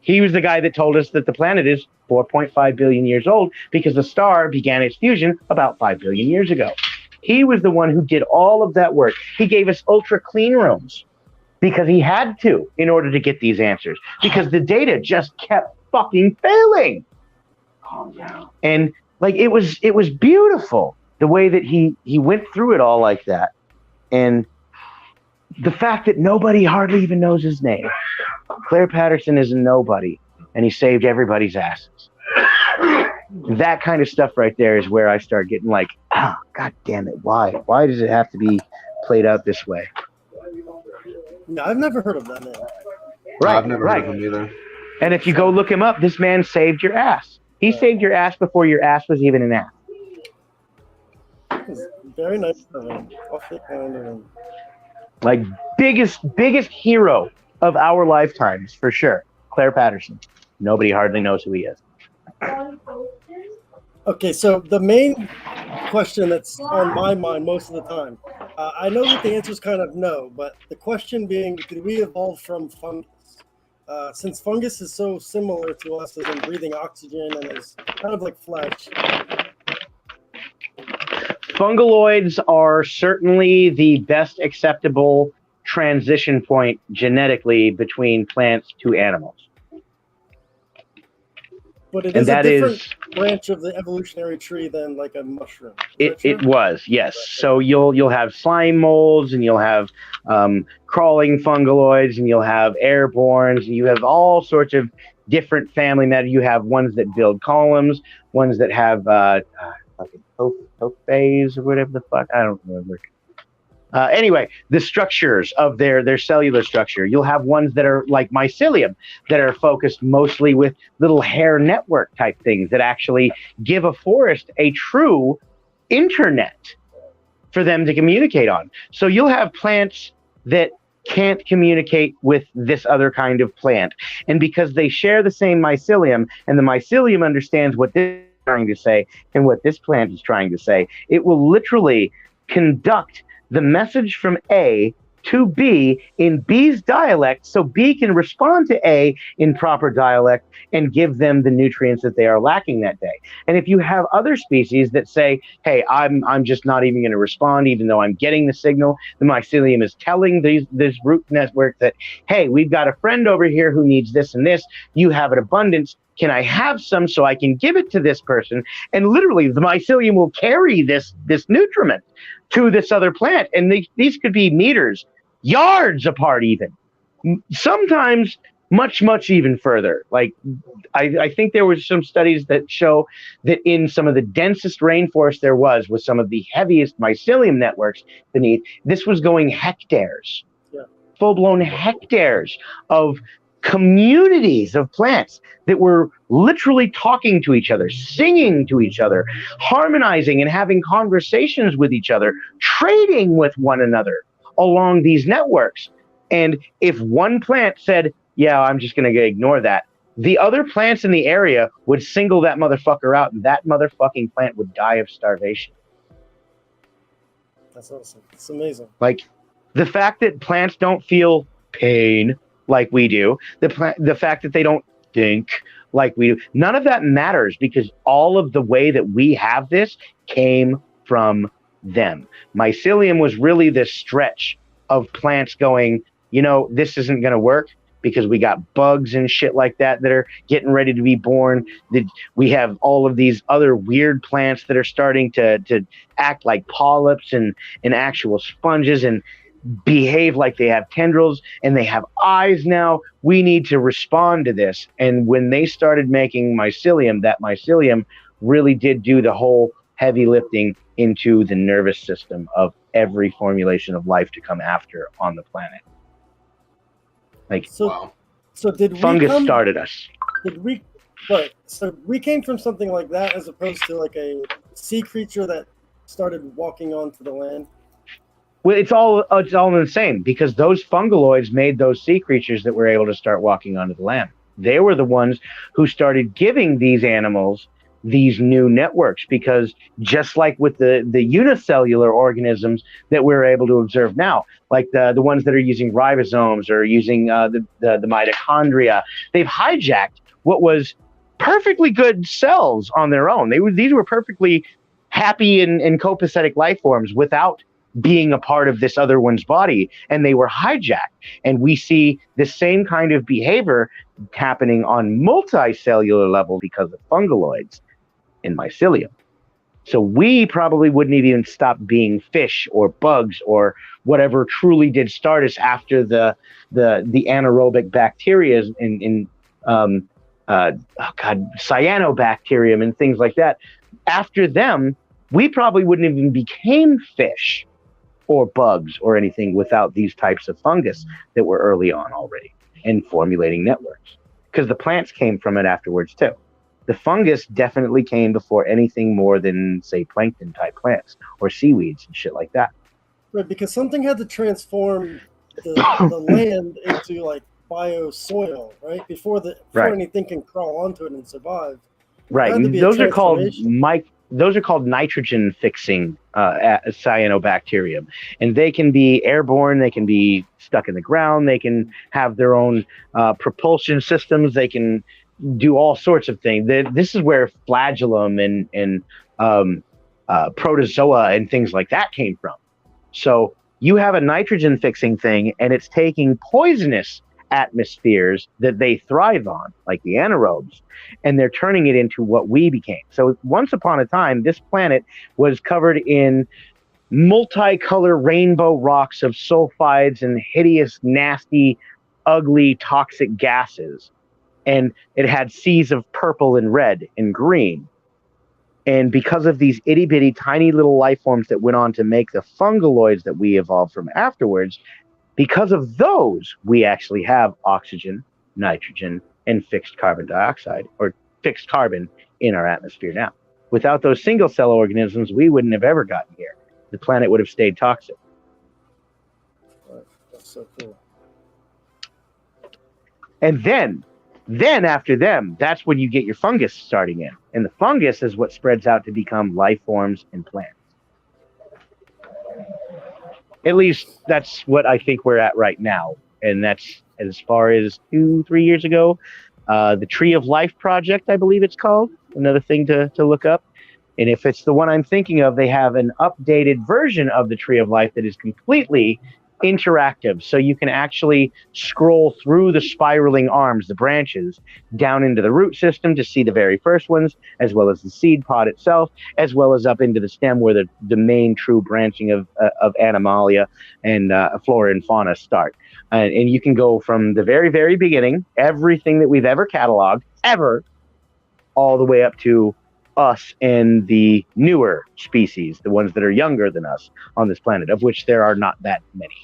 He was the guy that told us that the planet is 4.5 billion years old because the star began its fusion about 5 billion years ago. He was the one who did all of that work. He gave us ultra clean rooms because he had to in order to get these answers, because the data just kept fucking failing. Calm down. And like it was beautiful the way that he went through it all like that. And the fact that nobody hardly even knows his name. Claire Patterson is a nobody, and he saved everybody's asses. That kind of stuff right there is where I start getting like, oh, God damn it, why? Why does it have to be played out this way? No, I've never heard of that man. Right, I've never heard of him either. And if you go look him up, this man saved your ass. He saved your ass before your ass was even an ass. Very nice of him. Awfully kind of him. Like biggest hero of our lifetimes for sure. Claire Patterson. Nobody hardly knows who he is. Okay, so the main question that's on my mind most of the time, I know that the answer is kind of no, but the question being, did we evolve from fungus? Since fungus is so similar to us as in breathing oxygen and is kind of like flesh. Fungaloids are certainly the best acceptable transition point genetically between plants to animals. But it is a different branch of the evolutionary tree than like a mushroom. It was, yes. So you'll have slime molds, and you'll have crawling fungaloids, and you'll have airbornes, and you have all sorts of different family matter. You have ones that build columns, ones that have phase or whatever the fuck, I don't remember. Anyway, the structures of their cellular structure. You'll have ones that are like mycelium that are focused mostly with little hair network type things that actually give a forest a true internet for them to communicate on. So you'll have plants that can't communicate with this other kind of plant. And because they share the same mycelium, and the mycelium understands what this is trying to say and what this plant is trying to say, it will literally conduct the message from A to B in B's dialect, so B can respond to A in proper dialect and give them the nutrients that they are lacking that day. And if you have other species that say, hey, I'm just not even going to respond even though I'm getting the signal, the mycelium is telling this root network that, hey, we've got a friend over here who needs this and this, you have an abundance, can I have some so I can give it to this person? And literally the mycelium will carry this nutriment to this other plant. And these could be meters, yards apart even. Sometimes much, much even further. Like I think there were some studies that show that in some of the densest rainforest there was with some of the heaviest mycelium networks beneath, this was going hectares, full-blown hectares of communities of plants that were literally talking to each other, singing to each other, harmonizing and having conversations with each other, trading with one another along these networks. And if one plant said, yeah, I'm just going to ignore that, the other plants in the area would single that motherfucker out, and that motherfucking plant would die of starvation. That's awesome. It's amazing. Like the fact that plants don't feel pain like we do, the fact that they don't think like we do, none of that matters, because all of the way that we have this came from them. Mycelium was really this stretch of plants going, you know, this isn't going to work because we got bugs and shit like that are getting ready to be born. We have all of these other weird plants that are starting to act like polyps and actual sponges, and behave like they have tendrils and they have eyes now. We need to respond to this. And when they started making mycelium, that mycelium really did do the whole heavy lifting into the nervous system of every formulation of life to come after on the planet. Like, so did fungus started us. Right. So we came from something like that as opposed to like a sea creature that started walking onto the land. Well, it's all the same, because those fungaloids made those sea creatures that were able to start walking onto the land. They were the ones who started giving these animals these new networks, because just like with the unicellular organisms that we're able to observe now, like the ones that are using ribosomes or using the mitochondria, they've hijacked what was perfectly good cells on their own. These were perfectly happy and copacetic life forms without being a part of this other one's body, and they were hijacked. And we see the same kind of behavior happening on multicellular level because of fungaloids in mycelium. So we probably wouldn't even stop being fish or bugs or whatever truly did start us after the anaerobic bacteria in cyanobacterium and things like that. After them, we probably wouldn't even became fish or bugs or anything without these types of fungus that were early on already and formulating networks, because the plants came from it afterwards too. The fungus definitely came before anything more than, say, plankton type plants or seaweeds and shit like that. Right, because something had to transform the land into like biosoil, right? Before anything can crawl onto it and survive. Right, and those are called nitrogen fixing cyanobacterium, and they can be airborne, they can be stuck in the ground, they can have their own propulsion systems, they can do all sorts of things. This is where flagellum and protozoa and things like that came from. So you have a nitrogen fixing thing, and it's taking poisonous atmospheres that they thrive on, like the anaerobes, and they're turning it into what we became. So once upon a time, this planet was covered in multicolor rainbow rocks of sulfides and hideous, nasty, ugly, toxic gases. And it had seas of purple and red and green. And because of these itty-bitty, tiny little life forms that went on to make the fungaloids that we evolved from afterwards, because of those, we actually have oxygen, nitrogen, and fixed carbon dioxide, or fixed carbon in our atmosphere now. Without those single-cell organisms, we wouldn't have ever gotten here. The planet would have stayed toxic. That's so cool. And then after them, that's when you get your fungus starting in. And the fungus is what spreads out to become life forms and plants. At least that's what I think we're at right now. And that's as far as 2-3 years ago. The Tree of Life Project, I believe it's called. Another thing to look up. And if it's the one I'm thinking of, they have an updated version of the Tree of Life that is completely interactive. So you can actually scroll through the spiraling arms, the branches, down into the root system to see the very first ones, as well as the seed pod itself, as well as up into the stem where the main true branching of animalia and flora and fauna start. And you can go from the very, very beginning, everything that we've ever cataloged, ever, all the way up to us and the newer species, the ones that are younger than us on this planet, of which there are not that many.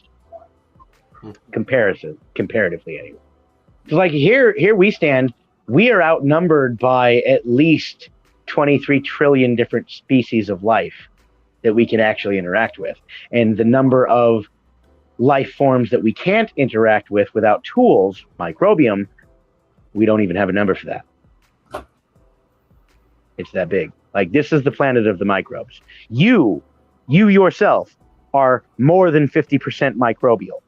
Comparatively anyway. So like here we stand, we are outnumbered by at least 23 trillion different species of life that we can actually interact with. And the number of life forms that we can't interact with without tools, microbiome, we don't even have a number for that. It's that big. Like, this is the planet of the microbes. You yourself are more than 50% microbial.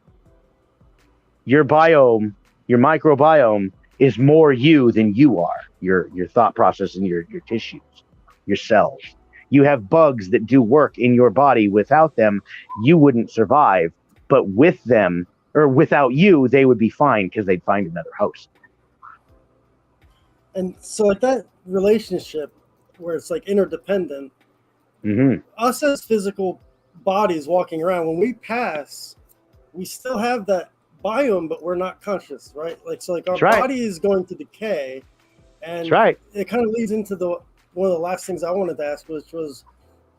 Your biome, your microbiome is more you than you are. Your thought process and your tissues, your cells. You have bugs that do work in your body. Without them, you wouldn't survive. But with them, or without you, they would be fine because they'd find another host. And so like that relationship where it's like interdependent, us as physical bodies walking around, when we pass, we still have that biome, but we're not conscious, right? Like, so like our That's right. body is going to decay, and That's right. it kind of leads into one of the last things I wanted to ask, which was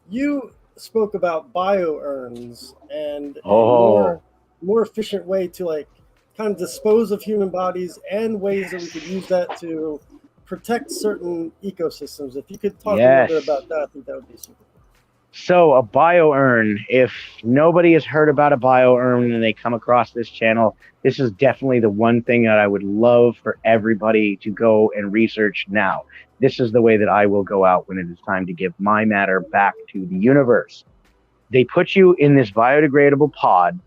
you spoke about bio-urns and a more efficient way to like kind of dispose of human bodies and ways that we could use that to protect certain ecosystems. If you could talk a little bit about that, I think that would be super cool. So a bio-urn, if nobody has heard about a bio-urn and they come across this channel, this is definitely the one thing that I would love for everybody to go and research now. This is the way that I will go out when it is time to give my matter back to the universe. They put you in this biodegradable pod,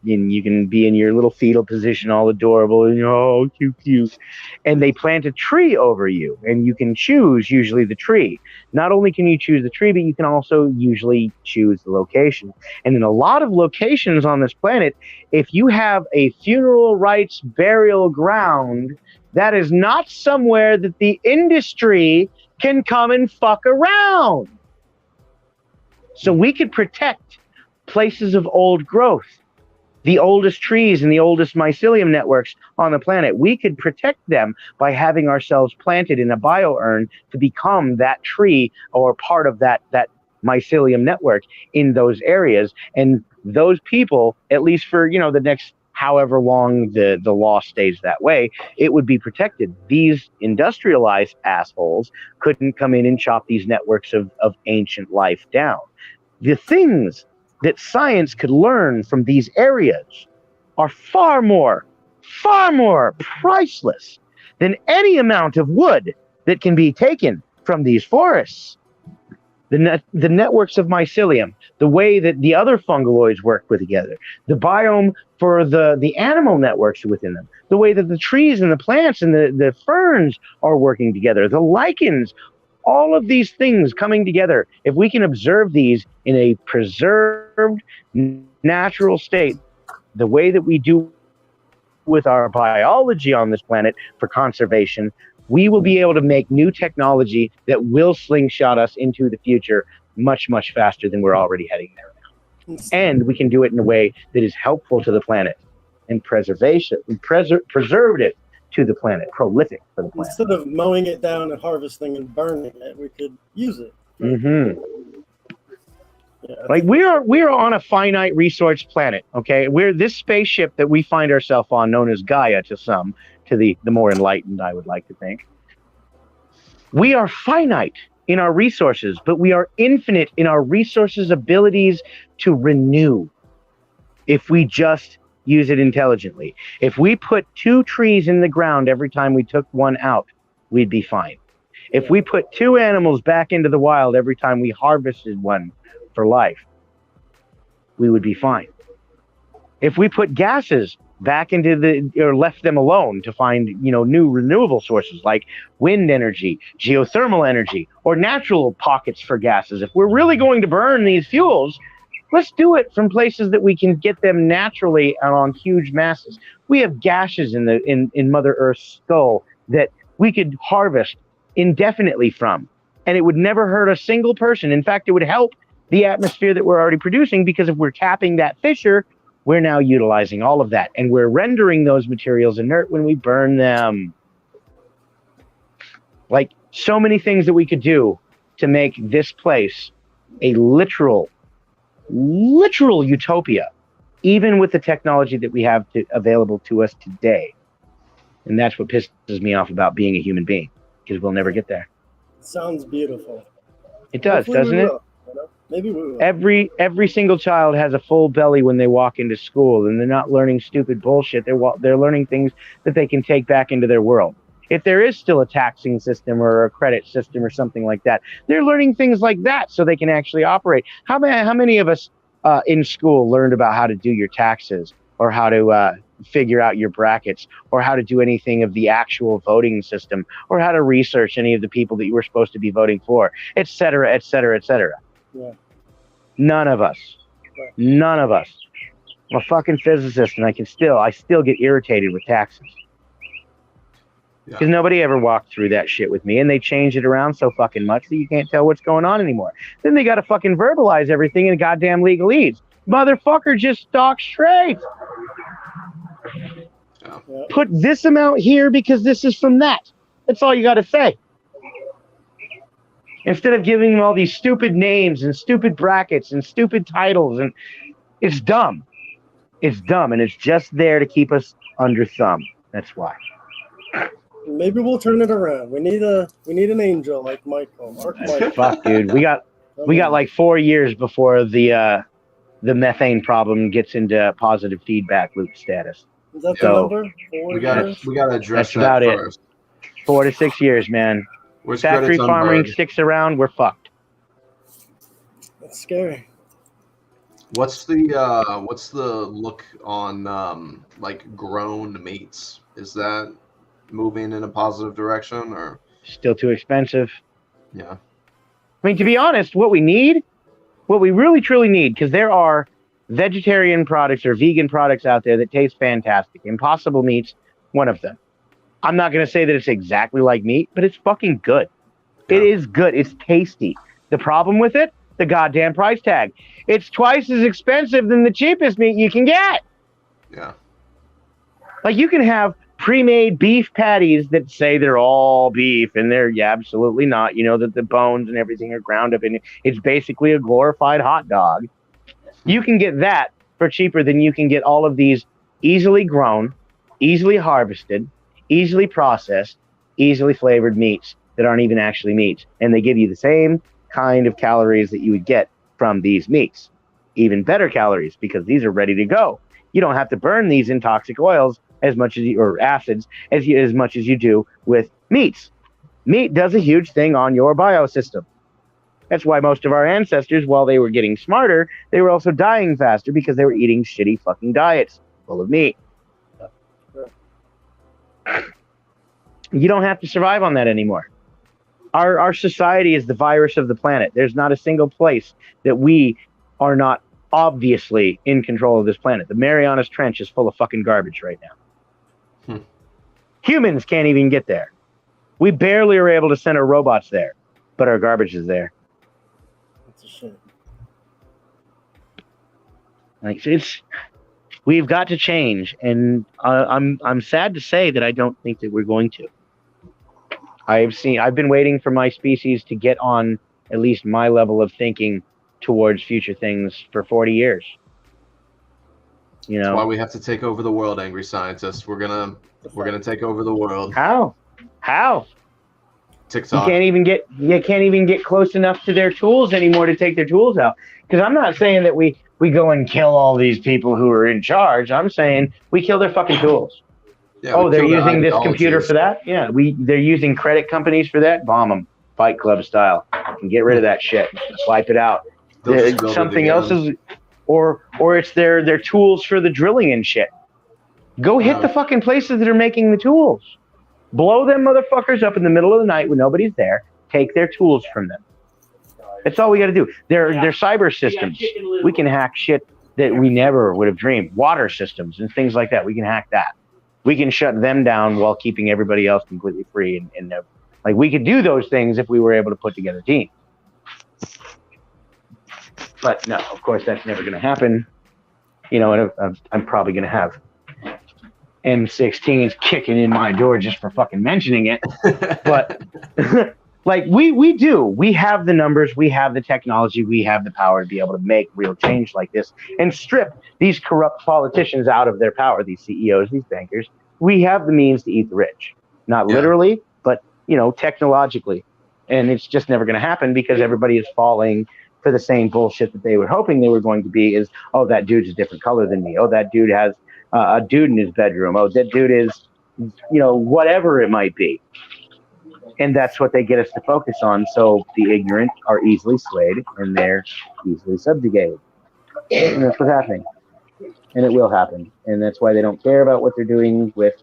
and you can be in your little fetal position, all adorable, and oh, cute. And they plant a tree over you, and you can choose usually the tree. Not only can you choose the tree, but you can also usually choose the location. And in a lot of locations on this planet, if you have a funeral rites burial ground, that is not somewhere that the industry can come and fuck around. So we could protect places of old growth, the oldest trees and the oldest mycelium networks on the planet. We could protect them by having ourselves planted in a bio-urn to become that tree or part of that mycelium network in those areas. And those people, at least for, the next however long the law stays that way, it would be protected. These industrialized assholes couldn't come in and chop these networks of ancient life down. The things that science could learn from these areas are far more priceless than any amount of wood that can be taken from these forests. The networks of mycelium, the way that the other fungaloids work with together, the biome for the animal networks within them, the way that the trees and the plants and the ferns are working together, the lichens, all of these things coming together. If we can observe these in a preserved, natural state, the way that we do with our biology on this planet for conservation, we will be able to make new technology that will slingshot us into the future much, much faster than we're already heading there now. And we can do it in a way that is helpful to the planet and preservation, preserved it to the planet, prolific for the planet. Instead of mowing it down and harvesting and burning it, we could use it. Mm-hmm. Yeah, like we are on a finite resource planet, okay? We're this spaceship that we find ourselves on, known as Gaia to some, to the more enlightened, I would like to think. We are finite in our resources, but we are infinite in our resources' abilities to renew if we just use it intelligently. If we put 2 trees in the ground every time we took one out, we'd be fine. If we put 2 animals back into the wild every time we harvested one for life, we would be fine. If we put gases back into or left them alone to find, new renewable sources like wind energy, geothermal energy, or natural pockets for gases, if we're really going to burn these fuels, let's do it from places that we can get them naturally and on huge masses. We have gases in Mother Earth's skull that we could harvest indefinitely from, and it would never hurt a single person. In fact, it would help the atmosphere that we're already producing, because if we're capping that fissure, we're now utilizing all of that, and we're rendering those materials inert when we burn them. Like, so many things that we could do to make this place a literal utopia, even with the technology that we have available to us today. And that's what pisses me off about being a human being, because we'll never get there. Sounds beautiful. It does, doesn't it? Maybe we will. Every single child has a full belly when they walk into school, and they're not learning stupid bullshit. They're learning things that they can take back into their world. If there is still a taxing system or a credit system or something like that, they're learning things like that so they can actually operate. How many of us in school learned about how to do your taxes, or how to figure out your brackets, or how to do anything of the actual voting system, or how to research any of the people that you were supposed to be voting for, et cetera, et cetera, et cetera? Yeah. None of us. None of us. I'm a fucking physicist, and I still get irritated with taxes. Because nobody ever walked through that shit with me, and they change it around so fucking much that you can't tell what's going on anymore. Then they got to fucking verbalize everything in goddamn legalese. Motherfucker, just talk straight. Put this amount here because this is from that. That's all you got to say. Instead of giving them all these stupid names and stupid brackets and stupid titles, and it's dumb. It's dumb, and it's just there to keep us under thumb. That's why. Maybe we'll turn it around. We need an angel like Michael. Michael. Fuck, dude. We got like 4 years before the methane problem gets into positive feedback loop status. Is that the number? We gotta address that first. 4 to 6 years, man. Factory farming sticks around, we're fucked. That's scary. What's the look on like grown meats? Is that moving in a positive direction or still too expensive? Yeah. I mean, to be honest, what we really truly need, because there are vegetarian products or vegan products out there that taste fantastic. Impossible Meat's one of them. I'm not going to say that it's exactly like meat, but it's fucking good. Yeah. It is good. It's tasty. The problem with it, the goddamn price tag. It's twice as expensive than the cheapest meat you can get. Yeah. Like you can have pre-made beef patties that say they're all beef, and they're absolutely not. You know that the bones and everything are ground up in it. It's basically a glorified hot dog. You can get that for cheaper than you can get all of these easily grown, easily harvested, easily processed, easily flavored meats that aren't even actually meats. And they give you the same kind of calories that you would get from these meats. Even better calories, because these are ready to go. You don't have to burn these in toxic oils as much as or acids as much as you do with meats. Meat does a huge thing on your biosystem. That's why most of our ancestors, while they were getting smarter, they were also dying faster because they were eating shitty fucking diets full of meat. You don't have to survive on that anymore. Our society is the virus of the planet. There's not a single place that we are not obviously in control of this planet. The Marianas Trench is full of fucking garbage right now. Humans can't even get there. We barely are able to send our robots there, but our garbage is there. That's a shame. Like we've got to change, and I'm sad to say that I don't think that we're going to. I've been waiting for my species to get on at least my level of thinking towards future things for 40 years. You know, that's why we have to take over the world, angry scientists. We're gonna take over the world. How? TikTok. You can't even get close enough to their tools anymore to take their tools out. Because I'm not saying that we go and kill all these people who are in charge. I'm saying we kill their fucking tools. Yeah, they're using this computer for that? Yeah, they're using credit companies for that? Bomb them, Fight Club style. And get rid of that shit. Wipe it out. Something else is, or it's their tools for the drilling and shit. Go hit the fucking places that are making the tools. Blow them motherfuckers up in the middle of the night when nobody's there. Take their tools from them. That's all we got to do. They're cyber systems. We can hack shit that we never would have dreamed. Water systems and things like that. We can hack that. We can shut them down while keeping everybody else completely free. And like we could do those things if we were able to put together teams. But no, of course, that's never going to happen. You know, and I'm probably going to have M16s kicking in my door just for fucking mentioning it. But like we have the numbers, we have the technology, we have the power to be able to make real change like this and strip these corrupt politicians out of their power, these CEOs, these bankers. We have the means to eat the rich, not literally, but you know, technologically. And it's just never going to happen because everybody is falling for the same bullshit that they were hoping they were going to be is, oh, that dude's a different color than me. Oh, that dude has a dude in his bedroom. Oh, that dude is, you know, whatever it might be. And that's what they get us to focus on. So the ignorant are easily swayed and they're easily subjugated. And that's what's happening. And it will happen. And that's why they don't care about what they're doing with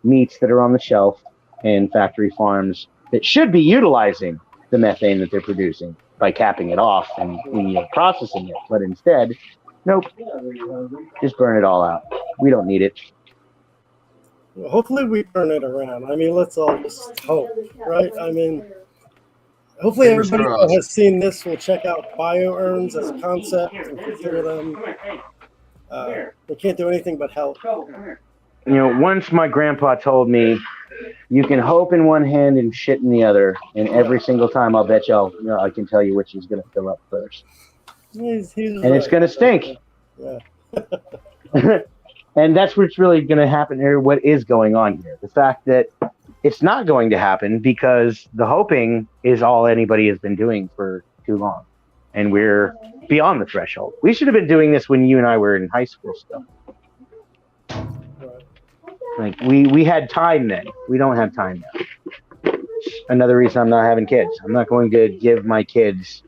meats that are on the shelf and factory farms that should be utilizing the methane that they're producing by capping it off and processing it. But instead, nope, just burn it all out. We don't need it. Well, hopefully we turn it around. I mean, let's all just hope, right? I mean, hopefully everybody who has seen this will check out biourns as a concept and consider them. We can't do anything but help. once my grandpa told me you can hope in one hand and shit in the other, and every single time I'll bet I can tell you which is going to fill up first. He's and right. It's going to stink. Yeah. And that's what's really going to happen here. What is going on here? The fact that it's not going to happen because the hoping is all anybody has been doing for too long. And we're beyond the threshold. We should have been doing this when you and I were in high school still. Like we had time then. We don't have time now. Another reason I'm not having kids. I'm not going to give my kids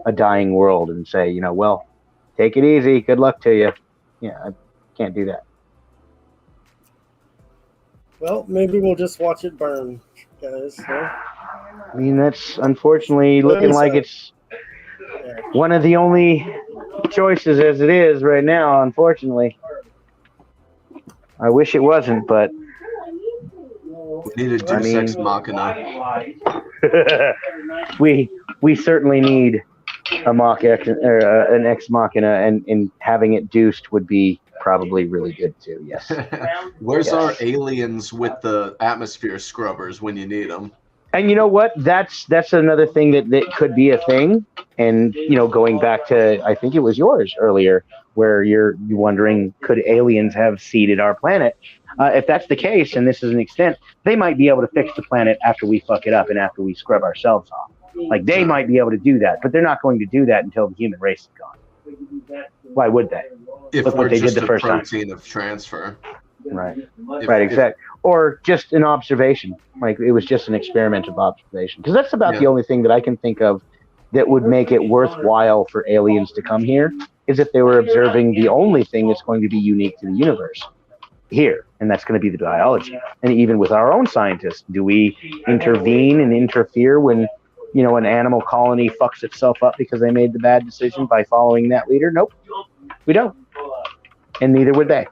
a dying world and say, well, take it easy. Good luck to you. Yeah, I can't do that. Well, maybe we'll just watch it burn, guys. So. I mean, that's unfortunately looking like it's one of the only choices as it is right now, unfortunately. I wish it wasn't, but... We need a Deus Ex Machina. we certainly need an Ex Machina, and having it deuced would be probably really good too. Yes. Where's our aliens with the atmosphere scrubbers when you need them? And you know what? That's another thing that could be a thing. And going back to, I think it was yours earlier, where you're wondering, could aliens have seeded our planet? If that's the case, and this is an extent, they might be able to fix the planet after we fuck it up and after we scrub ourselves off. Like they might be able to do that, but they're not going to do that until the human race is gone. Why would they? If Look we're what they just did the first time. protein of transfer. Right. Right, exactly. Or just an observation. Like it was just an experiment of observation. Because that's about the only thing that I can think of that would make it worthwhile for aliens to come here, is if they were observing the only thing that's going to be unique to the universe here, and that's going to be the biology. And even with our own scientists, do we intervene and interfere when an animal colony fucks itself up because they made the bad decision by following that leader? Nope, we don't. And neither would they.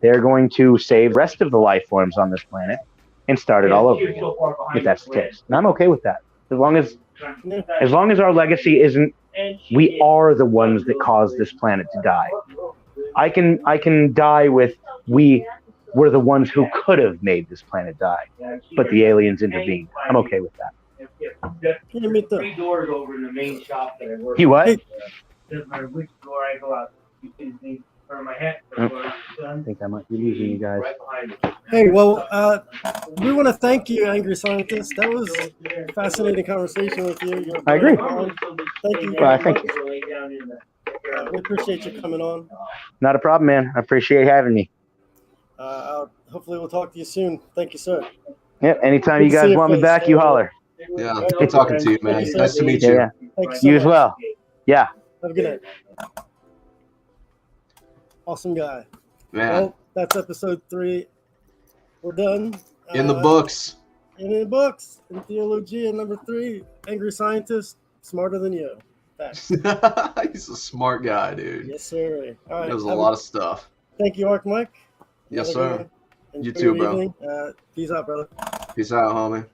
They're going to save the rest of the life forms on this planet and start it all over again, if that's the case. And I'm okay with that. As long as our legacy isn't, we are the ones that caused this planet to die. I can die with, we were the ones who could have made this planet die, but the aliens intervened. I'm okay with that. Can you meet the 3 doors over in the main shop that I work. You what? Doesn't matter which door I go out. You can see where my hat. I think I might be losing you guys. Right behind me. Hey, well, we want to thank you, Angry Scientist. That was a fascinating conversation with you. I agree. Thank you. Thank you. We appreciate you coming on. Not a problem, man. I appreciate having me. Hopefully we'll talk to you soon. Thank you, sir. Yep. Anytime you guys want me back, you holler. Yeah, good talking to you, man. Nice to meet you. Yeah. Thank you so You as much. well. Yeah. Have a good night. Awesome guy. Man, Well, that's episode 3. We're done. in the books. In the books. Entheologia number 3. Angry Scientist, smarter than you. Thanks. He's a smart guy, dude. Yes, sir. All right. He knows a lot of stuff. Thank you, Arc Mike. Yes, Have a good sir. one. You Enjoy too, your bro. evening. Peace out, brother. Peace out, homie.